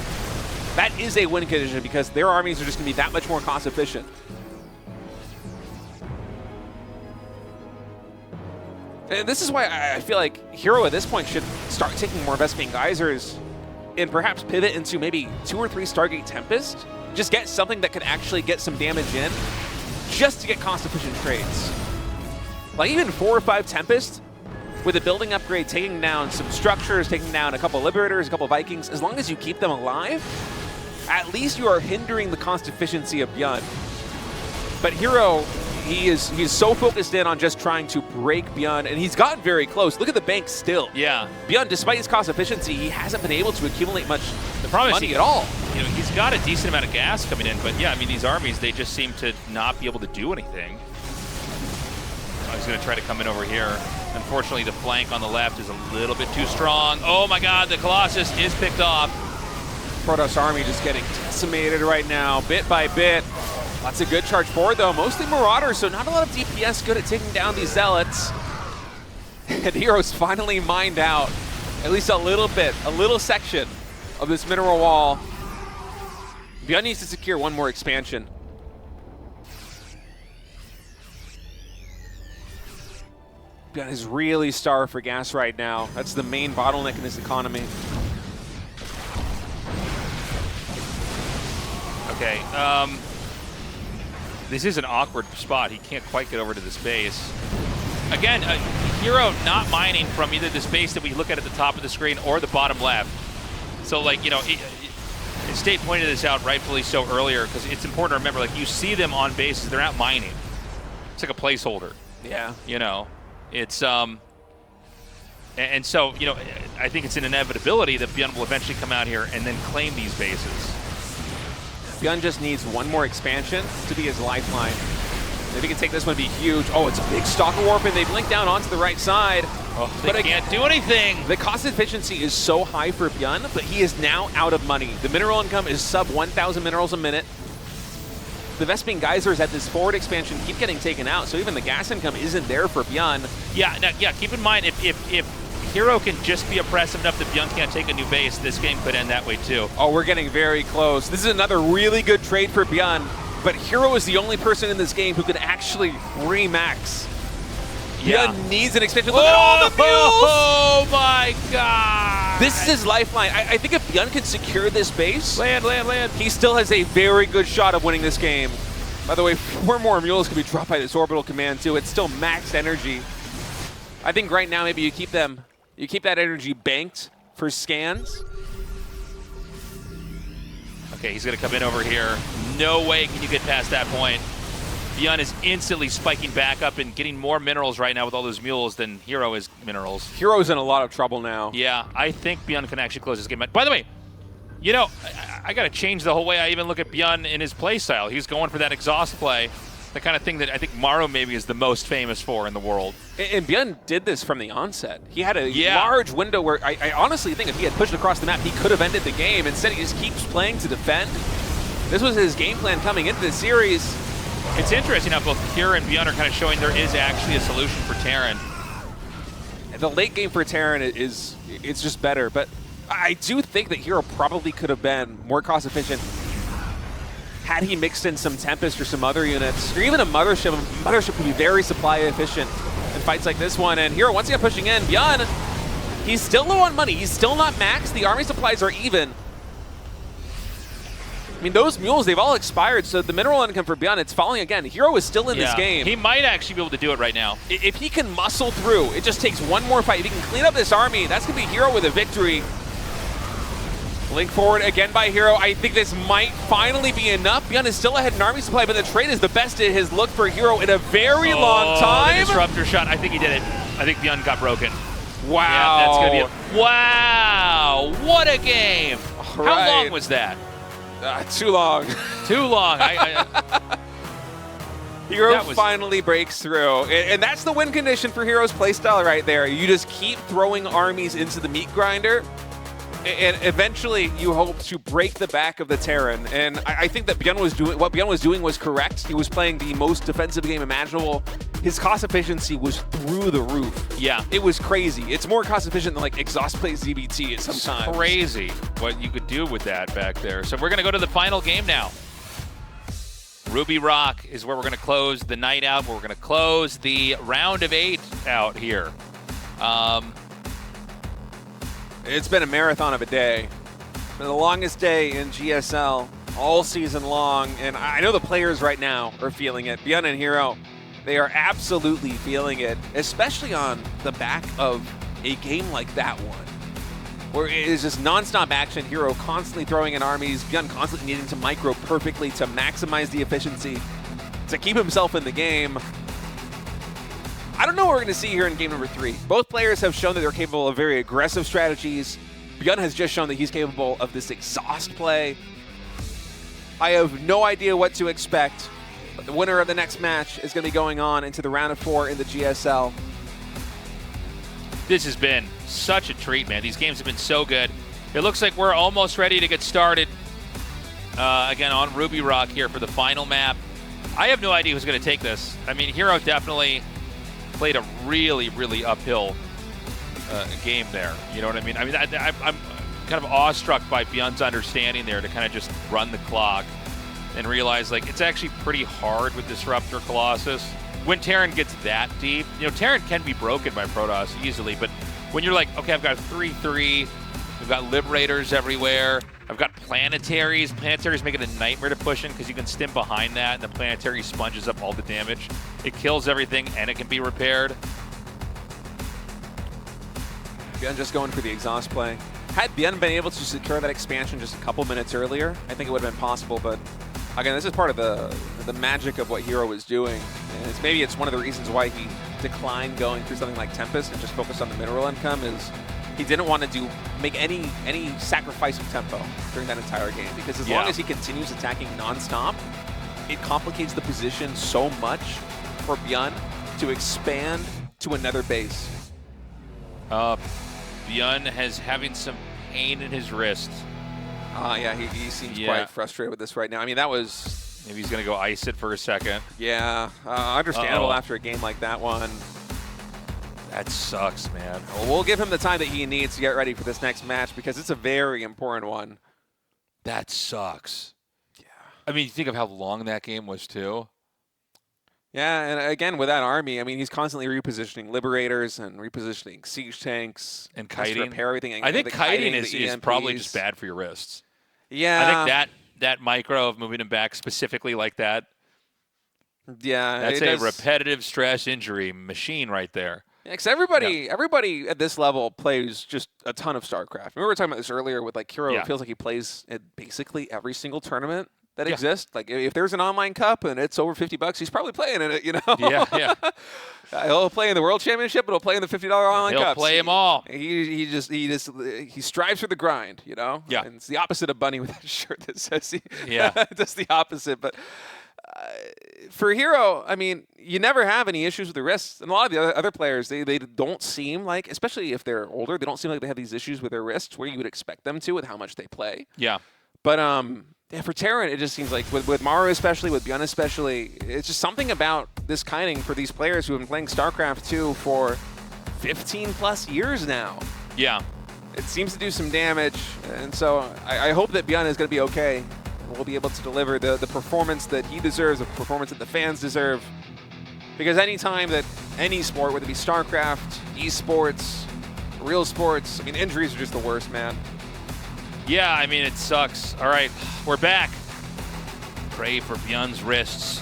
that is a win condition because their armies are just going to be that much more cost efficient. And this is why I feel like herO at this point should start taking more Vespene Geysers and perhaps pivot into maybe 2 or 3 Stargate Tempest. Just get something that could actually get some damage in, just to get cost-efficient trades. Like even 4 or 5 Tempest, with a building upgrade, taking down some structures, taking down a couple Liberators, a couple Vikings, as long as you keep them alive, at least you are hindering the cost efficiency of ByuN. But herO, he's so focused in on just trying to break ByuN, and he's gotten very close. Look at the bank still. Yeah. ByuN, despite his cost efficiency, he hasn't been able to accumulate much money at all. You know, he's got a decent amount of gas coming in, but yeah, I mean, these armies, they just seem to not be able to do anything. Oh, he's going to try to come in over here. Unfortunately, the flank on the left is a little bit too strong. Oh my god, the Colossus is picked off. Protoss army just getting decimated right now, bit by bit. Lots of good charge forward, though. Mostly Marauders, so not a lot of DPS good at taking down these Zealots. And herO's finally mined out at least a little bit, a little section of this mineral wall. ByuN needs to secure one more expansion. ByuN is really starved for gas right now. That's the main bottleneck in his economy. Okay, this is an awkward spot. He can't quite get over to this base. Again, herO not mining from either this base that we look at the top of the screen or the bottom left. So, like, you know, State pointed this out rightfully so earlier because it's important to remember, like, you see them on bases, they're not mining. It's like a placeholder. Yeah. You know, it's, and so, you know, I think it's an inevitability that ByuN will eventually come out here and then claim these bases. ByuN just needs one more expansion to be his lifeline. If he can take this one, it'd be huge. Oh, it's a big Stalker Warp, and they've linked down onto the right side. Oh, they can't do anything. The cost efficiency is so high for ByuN, but he is now out of money. The mineral income is sub 1,000 minerals a minute. The Vespene Geysers at this forward expansion keep getting taken out, so even the gas income isn't there for ByuN. Yeah, now, yeah. Keep in mind, if herO can just be oppressive enough that ByuN can't take a new base, this game could end that way too. Oh, we're getting very close. This is another really good trade for ByuN, but herO is the only person in this game who can actually remax. Yeah. ByuN needs an expansion. Look at all the mules! Oh my god! This is his lifeline. I think if ByuN can secure this base, land, he still has a very good shot of winning this game. By the way, 4 more mules can be dropped by this orbital command too. It's still maxed energy. I think right now maybe you keep them. You keep that energy banked for scans. Okay, he's going to come in over here. No way can you get past that point. ByuN is instantly spiking back up and getting more minerals right now with all those mules than herO is minerals. herO's in a lot of trouble now. Yeah, I think ByuN can actually close this game. By the way, you know, I got to change the whole way I even look at ByuN in his play style. He's going for that exhaust play. The kind of thing that I think Maru maybe is the most famous for in the world. And ByuN did this from the onset. He had a large window where I honestly think if he had pushed across the map, he could have ended the game. Instead, he just keeps playing to defend. This was his game plan coming into the series. It's interesting how both herO and ByuN are kind of showing there is actually a solution for Terran. The late game for Terran it's just better, but I do think that herO probably could have been more cost efficient had he mixed in some Tempest or some other units, or even a Mothership. A Mothership would be very supply efficient in fights like this one. And herO, once again, pushing in. ByuN, he's still low on money. He's still not maxed. The army supplies are even. I mean, those mules, they've all expired, so the mineral income for ByuN, it's falling again. herO is still in this game. He might actually be able to do it right now. If he can muscle through, it just takes one more fight. If he can clean up this army, that's going to be herO with a victory. Link forward again by herO. I think this might finally be enough. ByuN is still ahead in army supply, but the trade is the best it has looked for herO in a very long time. The disruptor shot. I think he did it. I think ByuN got broken. Wow. Yeah, that's going to be it. Wow. What a game. right. How long was that? Too long. Too long. herO finally breaks through. And that's the win condition for herO's playstyle right there. You just keep throwing armies into the meat grinder, and eventually you hope to break the back of the Terran. And I think that what ByuN was doing was correct. He was playing the most defensive game imaginable. His cost efficiency was through the roof. Yeah. It was crazy. It's more cost efficient than like Exhaust Play ZBT at sometimes. It's crazy what you could do with that back there. So we're going to go to the final game now. Ruby Rock is where we're going to close the night out. We're going to close the round of 8 out here. It's been a marathon of a day. It's been the longest day in GSL all season long, and I know the players right now are feeling it. ByuN and herO, they are absolutely feeling it, especially on the back of a game like that one, where it is just nonstop action. herO constantly throwing in armies, ByuN constantly needing to micro perfectly to maximize the efficiency, to keep himself in the game. I don't know what we're going to see here in game number 3. Both players have shown that they're capable of very aggressive strategies. ByuN has just shown that he's capable of this exhaust play. I have no idea what to expect, but the winner of the next match is going to be going on into the round of 4 in the GSL. This has been such a treat, man. These games have been so good. It looks like we're almost ready to get started again on Ruby Rock here for the final map. I have no idea who's going to take this. I mean, herO definitely played a really, really uphill game there. You know what I mean? I mean, I'm kind of awestruck by ByuN's understanding there to kind of just run the clock and realize, like, it's actually pretty hard with Disruptor Colossus. When Terran gets that deep, you know, Terran can be broken by Protoss easily, but when you're like, okay, I've got 3-3, I've got Liberators everywhere, I've got Planetaries. Planetaries make it a nightmare to push in because you can stim behind that, and the Planetary sponges up all the damage. It kills everything, and it can be repaired. ByuN just going for the exhaust play. Had ByuN been able to secure that expansion just a couple minutes earlier, I think it would have been possible, but again, this is part of the magic of what herO is doing. And maybe it's one of the reasons why he declined going through something like Tempest and just focused on the mineral income, is he didn't want to make any sacrifice of tempo during that entire game, because as long as he continues attacking nonstop, it complicates the position so much for ByuN to expand to another base. ByuN has having some pain in his wrist. Yeah, he seems quite frustrated with this right now. I mean, that was... Maybe he's going to go ice it for a second. Yeah, understandable after a game like that one. That sucks, man. Well, we'll give him the time that he needs to get ready for this next match, because it's a very important one. That sucks. Yeah. I mean, you think of how long that game was, too. Yeah, and again, with that army, I mean, he's constantly repositioning Liberators and repositioning Siege Tanks. And kiting. To repair everything. I think kiting is probably just bad for your wrists. Yeah. I think that micro of moving him back specifically like that, that's a repetitive stress injury machine right there. Yeah, because everybody at this level plays just a ton of StarCraft. We were talking about this earlier with, like, herO. It feels like he plays at basically every single tournament that exists. Like, if there's an online cup and it's over $50, he's probably playing in it, you know? Yeah. He'll play in the World Championship, but he'll play in the $50 online cups. He'll play them all. He strives for the grind, you know? Yeah. And it's the opposite of Bunny with that shirt that says he does the opposite. But for herO, I mean, you never have any issues with the wrists. And a lot of the other players, they don't seem like, especially if they're older, they don't seem like they have these issues with their wrists where you would expect them to with how much they play. Yeah. But yeah, for Terran, it just seems like with Maru especially, with ByuN especially, it's just something about this kiting for these players who have been playing StarCraft 2 for 15 plus years now. Yeah. It seems to do some damage, and so I hope that ByuN is going to be okay. And we'll be able to deliver the performance that he deserves, the performance that the fans deserve. Because anytime that any sport, whether it be StarCraft, esports, real sports, I mean, injuries are just the worst, man. Yeah, I mean, it sucks. All right, we're back. Pray for ByuN's wrists.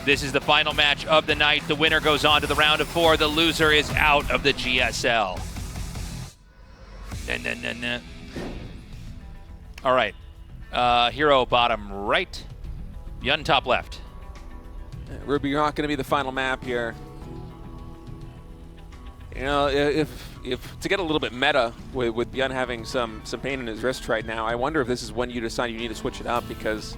This is the final match of the night. The winner goes on to the round of 4. The loser is out of the GSL. Nah. All right. herO bottom right. ByuN top left. Ruby Rock going to be the final map here. You know, if to get a little bit meta with ByuN having some pain in his wrist right now, I wonder if this is when you decide you need to switch it up, because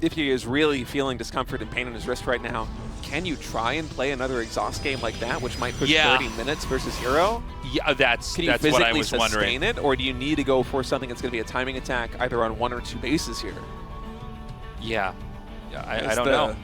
if he is really feeling discomfort and pain in his wrist right now, can you try and play another exhaust game like that, which might push 30 minutes versus herO? Yeah, that's can you what I was wondering. sustain it, or do you need to go for something that's going to be a timing attack either on 1 or 2 bases here? Yeah, I don't know.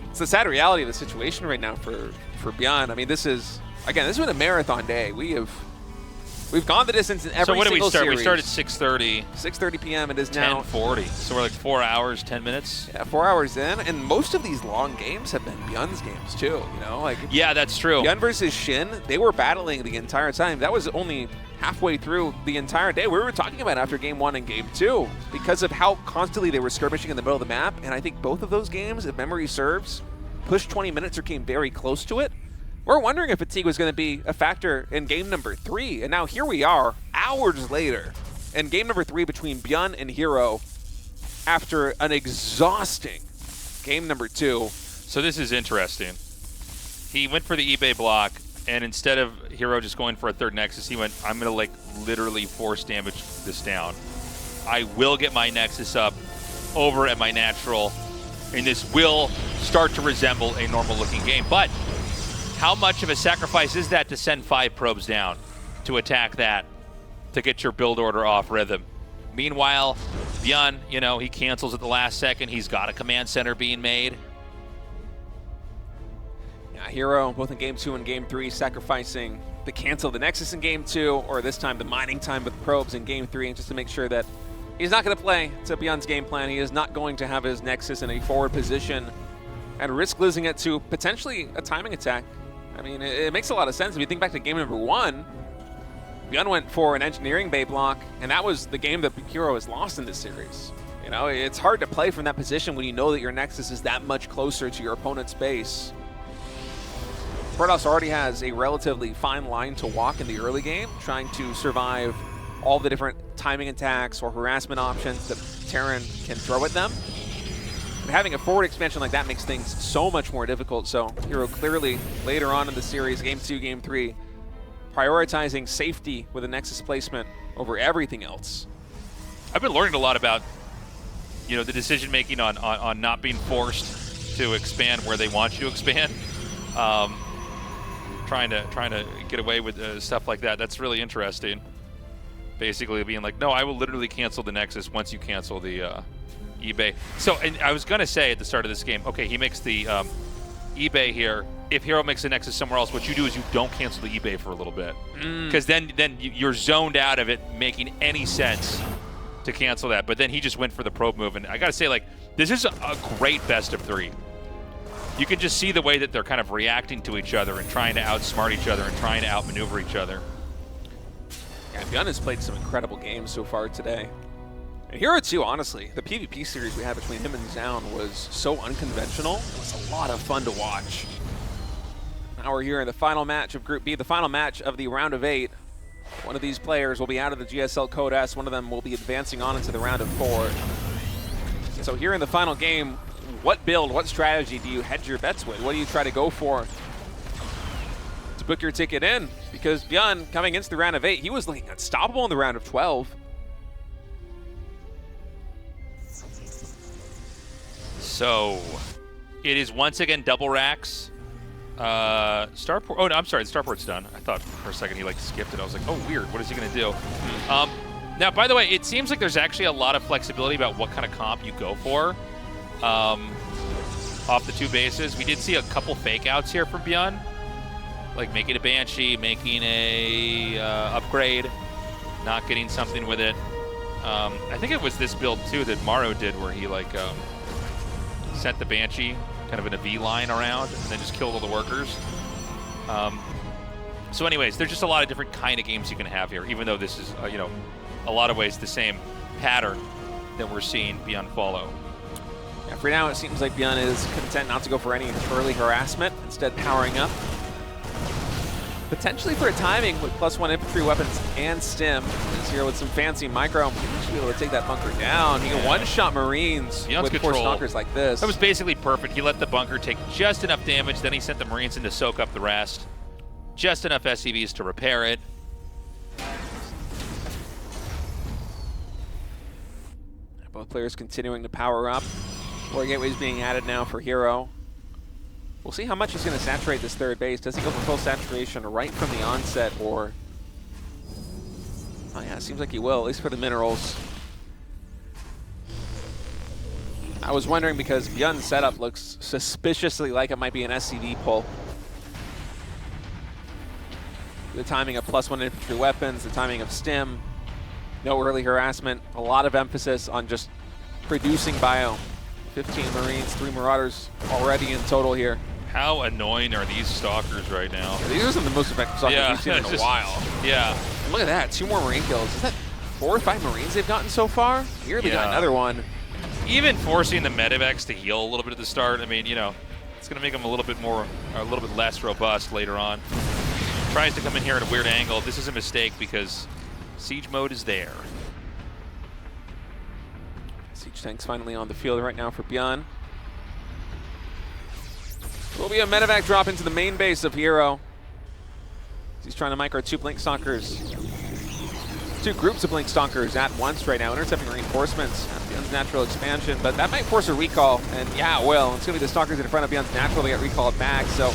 It's the sad reality of the situation right now for ByuN. I mean, this has been a marathon day. We've gone the distance in every So what did we start? series. We started 6:30. 6:30 p.m. It is now 10:40. So we're like 4 hours, 10 minutes. Yeah, 4 hours in, and most of these long games have been ByuN's games too. You know, like yeah, that's true. ByuN versus SHIN, they were battling the entire time. That was only halfway through the entire day. We were talking about after Game 1 and Game 2 because of how constantly they were skirmishing in the middle of the map. And I think both of those games, if memory serves, pushed 20 minutes or came very close to it. We're wondering if fatigue was going to be a factor in game number 3. And now here we are, hours later, in game number 3 between ByuN and herO after an exhausting game number 2. So this is interesting. He went for the eBay block, and instead of herO just going for a third Nexus, he went, I'm going to like literally force damage this down. I will get my Nexus up over at my natural, and this will start to resemble a normal looking game. But how much of a sacrifice is that to send 5 probes down to attack that, to get your build order off rhythm? Meanwhile, ByuN, you know, he cancels at the last second. He's got a command center being made. Yeah, herO, both in Game 2 and Game 3, sacrificing the cancel of the Nexus in Game 2, or this time the mining time with probes in Game 3, just to make sure that he's not going to play to ByuN's game plan. He is not going to have his Nexus in a forward position and risk losing it to potentially a timing attack. I mean, it makes a lot of sense. If you think back to game number 1, ByuN went for an engineering bay block, and that was the game that herO has lost in this series. You know, it's hard to play from that position when you know that your Nexus is that much closer to your opponent's base. Protoss already has a relatively fine line to walk in the early game, trying to survive all the different timing attacks or harassment options that Terran can throw at them. And having a forward expansion like that makes things so much more difficult. So herO clearly later on in the series, Game 2, Game 3, prioritizing safety with a Nexus placement over everything else. I've been learning a lot about, you know, the decision making on not being forced to expand where they want you to expand. Trying to get away with stuff like that. That's really interesting. Basically being like, no, I will literally cancel the Nexus once you cancel the eBay. So, and I was going to say at the start of this game, okay, he makes the eBay here. If herO makes the Nexus somewhere else, what you do is you don't cancel the eBay for a little bit. Because then you're zoned out of it making any sense to cancel that. But then he just went for the probe move. And I got to say, like, this is a great best of 3. You can just see the way that they're kind of reacting to each other and trying to outsmart each other and trying to outmaneuver each other. Yeah, ByuN has played some incredible games so far today. And herO too, honestly, the PvP series we had between him and Zoun was so unconventional. It was a lot of fun to watch. Now we're here in the final match of Group B, the final match of the round of 8. One of these players will be out of the GSL Code S. One of them will be advancing on into the round of 4. So here in the final game, what build, what strategy do you hedge your bets with? What do you try to go for to book your ticket in? Because ByuN, coming into the round of 8, he was looking unstoppable in the round of 12. So, it is once again double racks. Starport. Oh no, I'm sorry. The Starport's done. I thought for a second he like skipped it. I was like, oh weird. What is he gonna do? Now, by the way, it seems like there's actually a lot of flexibility about what kind of comp you go for off the 2 bases. We did see a couple fake outs here from ByuN, like making a Banshee, making a upgrade, not getting something with it. I think it was this build too that Maro did, where he like sent the Banshee kind of in a V line around and then just killed all the workers. So anyways, there's just a lot of different kind of games you can have here, even though this is, you know, a lot of ways the same pattern that we're seeing ByuN follow. Yeah, for now, it seems like ByuN is content not to go for any early harassment, instead powering up. Potentially for a timing with +1 infantry weapons and stim. He's here with some fancy micro. He should be able to take that bunker down. He can one-shot Marines with 4 Stalkers like this. That was basically perfect. He let the bunker take just enough damage, then he sent the Marines in to soak up the rest. just enough SCVs to repair it. Both players continuing to power up. More gateways being added now for herO. We'll see how much he's going to saturate this third base. Does he go for full saturation right from the onset, or... Oh yeah, it seems like he will, at least for the minerals. I was wondering because ByuN's setup looks suspiciously like it might be an SCV pull. The timing of +1 infantry weapons, the timing of stim, no early harassment, a lot of emphasis on just producing bio. 15 Marines, 3 Marauders already in total here. How annoying are these stalkers right now? These are some of the most effective stalkers we've seen in a while. Yeah. And look at that, 2 more Marine kills. Is that 4 or 5 Marines they've gotten so far? Here they got another one. Even forcing the Medivacs to heal a little bit at the start, I mean, you know, it's going to make them a little bit less robust later on. Tries to come in here at a weird angle. This is a mistake because siege mode is there. Siege tanks finally on the field right now for ByuN. Will be a medevac drop into the main base of herO. He's trying to micro 2 Blink Stalkers. 2 groups of Blink Stalkers at once right now, intercepting reinforcements at ByuN's natural expansion, but that might force a recall, and yeah, it will. It's going to be the Stalkers in front of ByuN's natural to get recalled back, so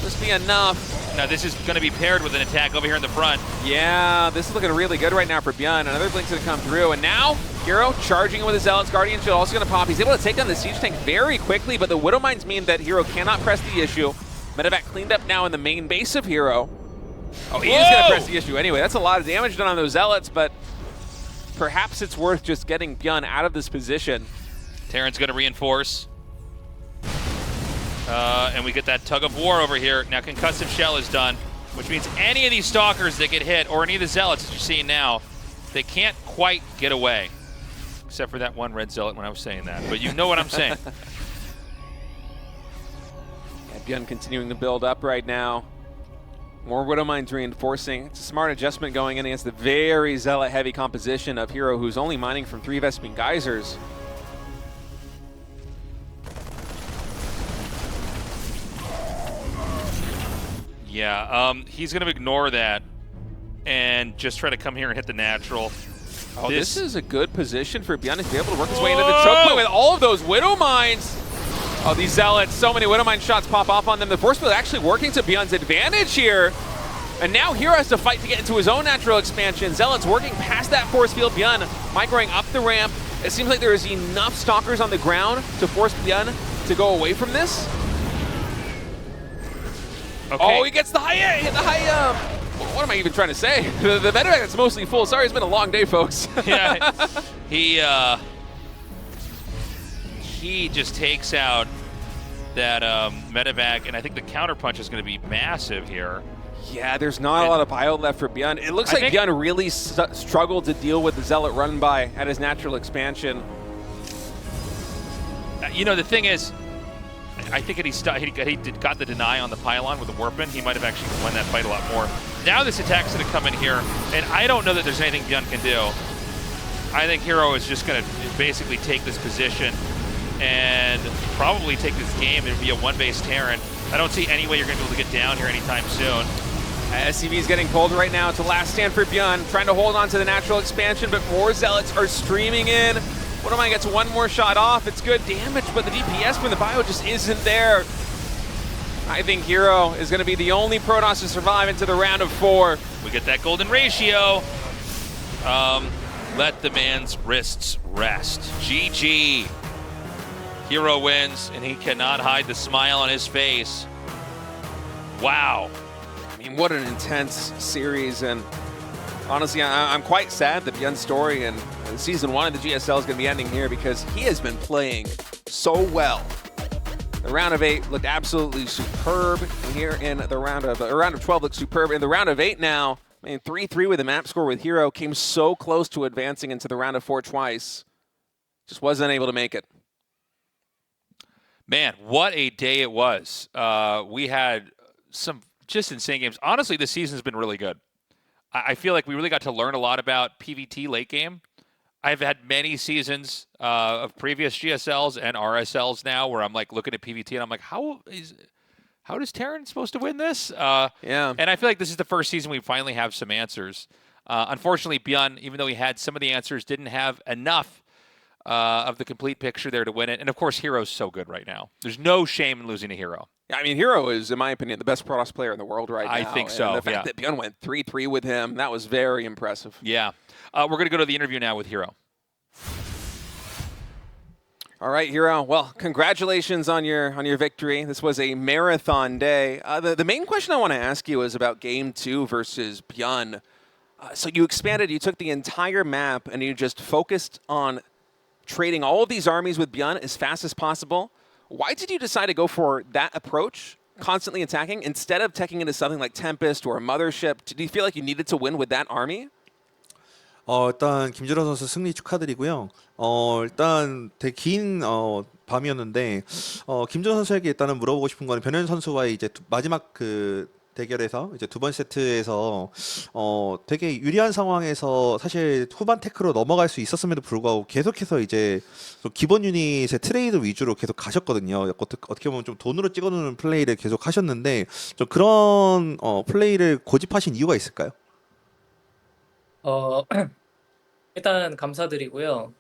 this be enough. Now this is going to be paired with an attack over here in the front. Yeah, this is looking really good right now for ByuN. Another Blink's going to come through, and now herO charging in with his Zealots. Guardian Shield also going to pop. He's able to take down the Siege Tank very quickly, but the Widow Mines mean that herO cannot press the issue. Medevac cleaned up now in the main base of herO. Oh, he is going to press the issue anyway. That's a lot of damage done on those Zealots, but perhaps it's worth just getting ByuN out of this position. Terran's going to reinforce. And we get that tug of war over here. Now concussive shell is done, which means any of these stalkers that get hit, or any of the zealots that you're seeing now, they can't quite get away. Except for that one red zealot when I was saying that. But you know what I'm saying. ByuN continuing to build up right now. More Widow Mines reinforcing. It's a smart adjustment going in against the very zealot-heavy composition of herO, who's only mining from 3 Vespene Geysers. Yeah, he's going to ignore that and just try to come here and hit the natural. Oh, this is a good position for ByuN to be able to work his way into the choke point with all of those Widow Mines. Oh, these Zealots, so many Widow Mine shots pop off on them. The force field actually working to ByuN's advantage here. And now herO has to fight to get into his own natural expansion. Zealots working past that force field. ByuN microing up the ramp. It seems like there is enough Stalkers on the ground to force ByuN to go away from this. Okay. Oh, he gets the high, what am I even trying to say? The medevac is mostly full. Sorry, it's been a long day, folks. Yeah, he just takes out that medevac, and I think the counterpunch is going to be massive here. Yeah, there's not a lot of bio left for ByuN. It looks like ByuN really struggled to deal with the Zealot run by at his natural expansion. You know, the thing is, I think that he got the deny on the pylon with the Warpin. He might have actually won that fight a lot more. Now this attack's going to come in here, and I don't know that there's anything ByuN can do. I think herO is just going to basically take this position and probably take this game and be a one-base Terran. I don't see any way you're going to be able to get down here anytime soon. SCV is getting pulled right now. It's a last stand for ByuN, trying to hold on to the natural expansion, but more Zealots are streaming in. Widow Mine gets one more shot off. It's good damage, but the DPS from the bio just isn't there. I think herO is going to be the only Protoss to survive into the round of 4. We get that golden ratio. Let the man's wrists rest. GG. herO wins, and he cannot hide the smile on his face. Wow. I mean, what an intense series, and honestly, I'm quite sad that ByuN's story and Season 1 of the GSL is going to be ending here because he has been playing so well. The round of 8 looked absolutely superb here in the round of 12 looked superb. In the round of 8 now, I mean, 3-3 with the map score with herO, came so close to advancing into the round of 4 twice. Just wasn't able to make it. Man, what a day it was. We had some just insane games. Honestly, this season's been really good. I feel like we really got to learn a lot about PvT late game. I've had many seasons of previous GSLs and RSLs now where I'm like looking at PvT and I'm like, how how does Terran supposed to win this? Yeah. And I feel like this is the first season we finally have some answers. Unfortunately, ByuN, even though he had some of the answers, didn't have enough of the complete picture there to win it. And of course, herO's so good right now. There's no shame in losing to herO. Yeah, I mean, herO is, in my opinion, the best Protoss player in the world right now. I think so. And the fact that ByuN went 3-3 with him, that was very impressive. Yeah. We're going to go to the interview now with herO. All right, herO. Well, congratulations on your victory. This was a marathon day. The main question I want to ask you is about Game 2 versus ByuN. So you expanded, you took the entire map, and you just focused on trading all of these armies with ByuN as fast as possible. Why did you decide to go for that approach, constantly attacking, instead of taking into something like Tempest or a Mothership? Do you feel like you needed to win with that army? 일단 김준호 선수 승리 축하드리고요. 일단 되게 긴 밤이었는데 김준호 선수에게 일단은 물어보고 싶은 거는 변현 선수와의 이제 마지막 그 대결에서 이제 두 번째 세트에서 되게 유리한 상황에서 사실 후반 테크로 넘어갈 수 있었음에도 불구하고 계속해서 이제 기본 유닛의 트레이드 위주로 계속 가셨거든요. 어떻게 보면 좀 돈으로 찍어놓는 플레이를 계속 하셨는데 좀 그런 플레이를 고집하신 이유가 있을까요? 일단 감사드리고요.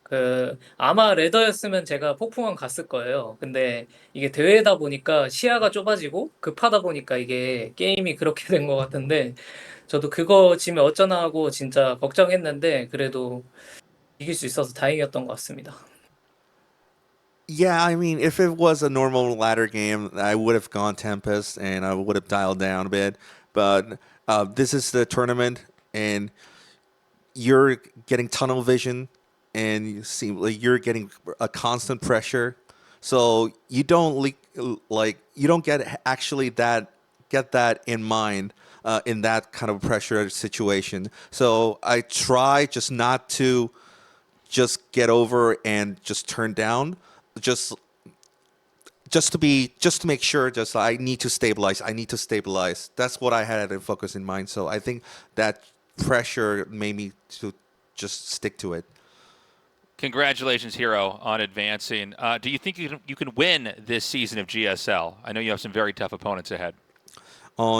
아마 레더였으면 제가 폭풍함 갔을 거예요. 근데 이게 대회다 보니까 시야가 좁아지고 급하다 보니까 이게 게임이 그렇게 된 것 같은데 저도 그거 지면 어쩌나 하고 진짜 걱정했는데 그래도 이길 수 있어서 다행이었던 것 같습니다. Yeah, I mean, if it was a normal ladder game, I would have gone Tempest and I would have dialed down a bit. But this is the tournament, and you're getting tunnel vision, and you see like you're getting a constant pressure, so you don't you don't get that in mind in that kind of pressure situation. So I try just not to just get over and just turn down, just to make sure. I need to stabilize. That's what I had to focus in mind. So I think that pressure made me to just stick to it. Congratulations, herO, on advancing. Do you think you can win this season of GSL? I know you have some very tough opponents ahead.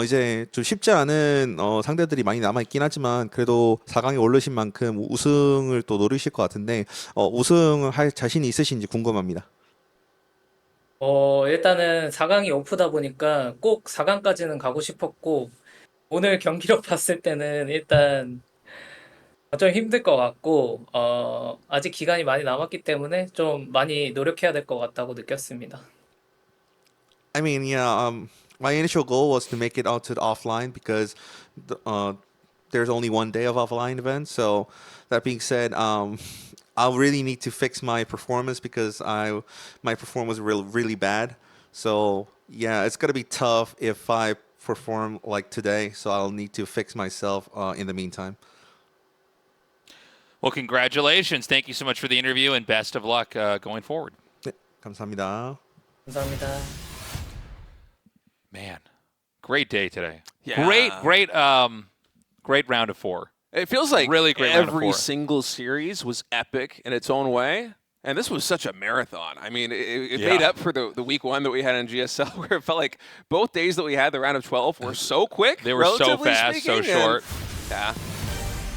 이제 좀 쉽지 않은 상대들이 많이 남아 있긴 하지만 그래도 4강에 오르신 만큼 우승을 또 노리실 것 같은데 우승을 할 자신이 있으신지 궁금합니다. 일단은 4강이 오프다 보니까 꼭 4강까지는 가고 싶었고 오늘 경기력 봤을 때는 일단 좀 힘들 것 같고 아직 기간이 많이 남았기 때문에 좀 많이 노력해야 될 것 같다고 느꼈습니다. I mean, yeah, my initial goal was to make it out to the offline because there's only one day of offline events. So that being said, I'll really need to fix my performance because my performance was really bad. So yeah, it's gonna be tough if I perform like today. So I'll need to fix myself in the meantime. Well, congratulations. Thank you so much for the interview and best of luck going forward. 네, 감사합니다. 감사합니다. Man, great day today. Yeah. Great round of 4. It feels like really great round of every 4. single series was epic in its own way. And this was such a marathon. I mean, it made up for the week 1 that we had in GSL, where it felt like both days that we had the round of 12 were so quick. They were so fast, so short. Yeah.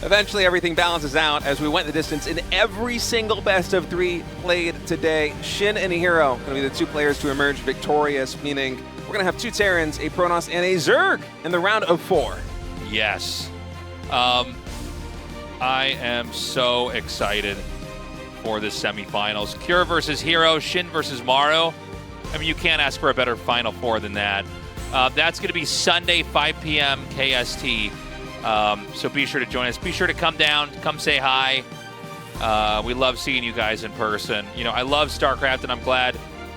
Eventually, everything balances out as we went the distance in every single best of 3 played today. SHIN and herO going to be the 2 players to emerge victorious, meaning we're going to have 2 Terrans, a Protoss, and a Zerg in the round of 4. Yes. I am so excited for the semifinals. Cure versus herO, SHIN versus MaRo. I mean, you can't ask for a better Final 4 than that. That's going to be Sunday, 5 p.m. KST. So be sure to join us. Be sure to come down, come say hi. We love seeing you guys in person. You know, I love StarCraft, and I'm glad,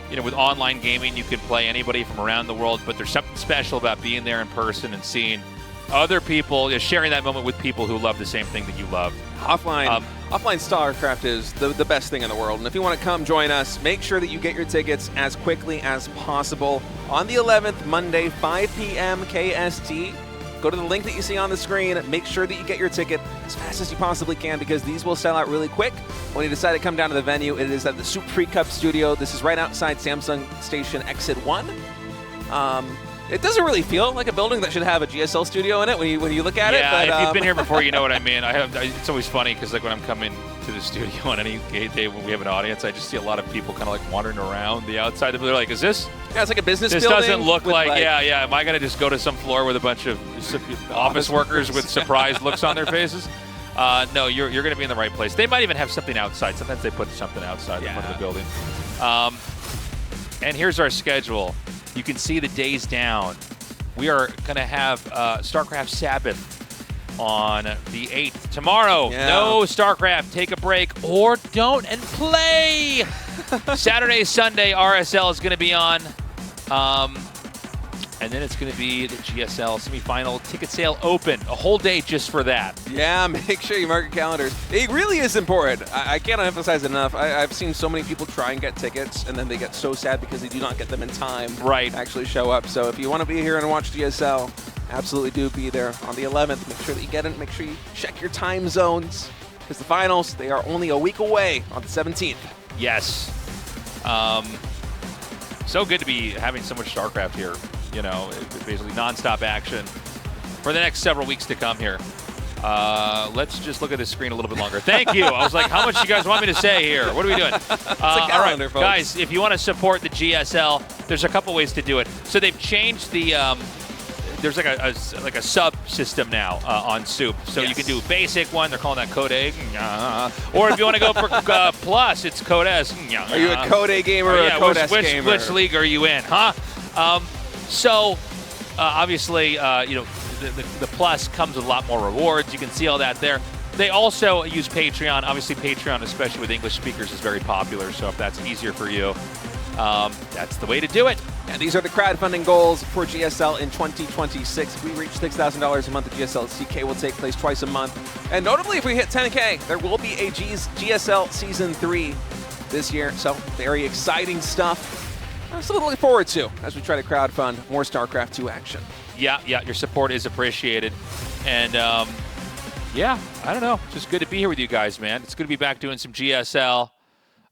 you know, with online gaming, you can play anybody from around the world, but there's something special about being there in person and seeing other people, sharing that moment with people who love the same thing that you love. Offline StarCraft is the best thing in the world. And if you want to come join us, make sure that you get your tickets as quickly as possible on the 11th, Monday, 5 p.m. KST. Go to the link that you see on the screen. Make sure that you get your ticket as fast as you possibly can because these will sell out really quick. When you decide to come down to the venue, it is at the SOOP Free Cup Studio. This is right outside Samsung Station Exit 1. It doesn't really feel like a building that should have a GSL studio in it when you look at it. Yeah, But, if you've been here before, you know what I mean. It's always funny because like when I'm coming to the studio on any day when we have an audience, I just see a lot of people kind of like wandering around the outside. They're like, "Is this?" Yeah, it's like a business This building. doesn't look with, like. Yeah. Am I gonna just go to some floor with a bunch of office workers with surprised looks on their faces? No, you're going to be in the right place. They might even have something outside. Sometimes they put something outside the front of the building. And here's our schedule. You can see the days down. We are going to have StarCraft Sabbath on the 8th. Tomorrow, no StarCraft. Take a break or don't and play. Saturday, Sunday, RSL is going to be on. And then it's going to be the GSL semifinal ticket sale open. A whole day just for that. Yeah, make sure you mark your calendars. It really is important. I can't emphasize enough. I've seen so many people try and get tickets, and then they get so sad because they do not get them in time to actually show up. So if you want to be here and watch GSL, absolutely do be there on the 11th. Make sure that you get it. Make sure you check your time zones because the finals, they are only a week away on the 17th. Yes. So good to be having so much StarCraft here. You know, basically nonstop action for the next several weeks to come here. Let's just look at this screen a little bit longer. Thank you. I was like, how much do you guys want me to say here? What are we doing? All right, folks. guys, if you want to support the GSL, there's a couple ways to do it. So they've changed the there's like a sub system now on SOOP. So you can do basic one. They're calling that Code A. Or if you want to go for plus, it's Code S. Are you a Code A gamer or a Code S gamer? Which league are you in, huh? Obviously, you know, the plus comes with a lot more rewards. You can see all that there. They also use Patreon. Obviously, Patreon, especially with English speakers, is very popular. So if that's easier for you, that's the way to do it. And these are the crowdfunding goals for GSL in 2026. If we reach $6,000 a month, the GSL CK will take place twice a month. And notably, if we hit 10K, there will be a GSL Season 3 this year. So very exciting stuff. Something to look forward to as we try to crowdfund more StarCraft 2 action. Yeah, your support is appreciated. And, yeah, I don't know. It's just good to be here with you guys, man. It's good to be back doing some GSL.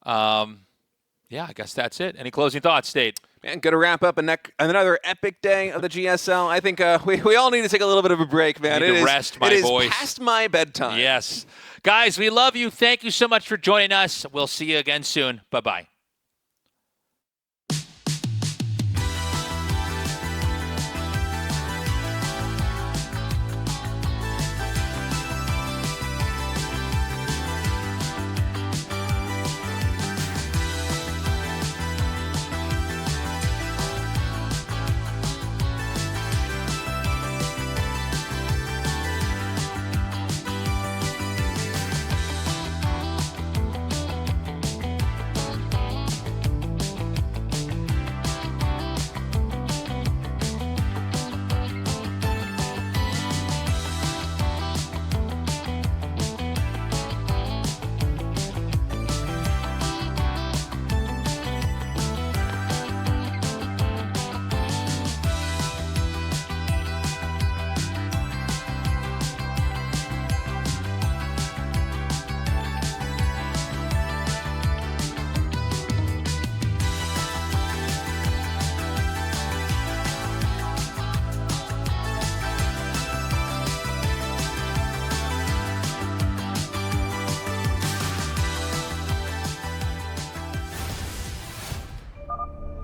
Yeah, I guess that's it. Any closing thoughts, State? Man, good to wrap up another epic day of the GSL. I think we all need to take a little bit of a break, man. Need to rest, my boys. It is past my bedtime. Yes. Guys, we love you. Thank you so much for joining us. We'll see you again soon. Bye-bye.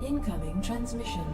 Incoming transmission.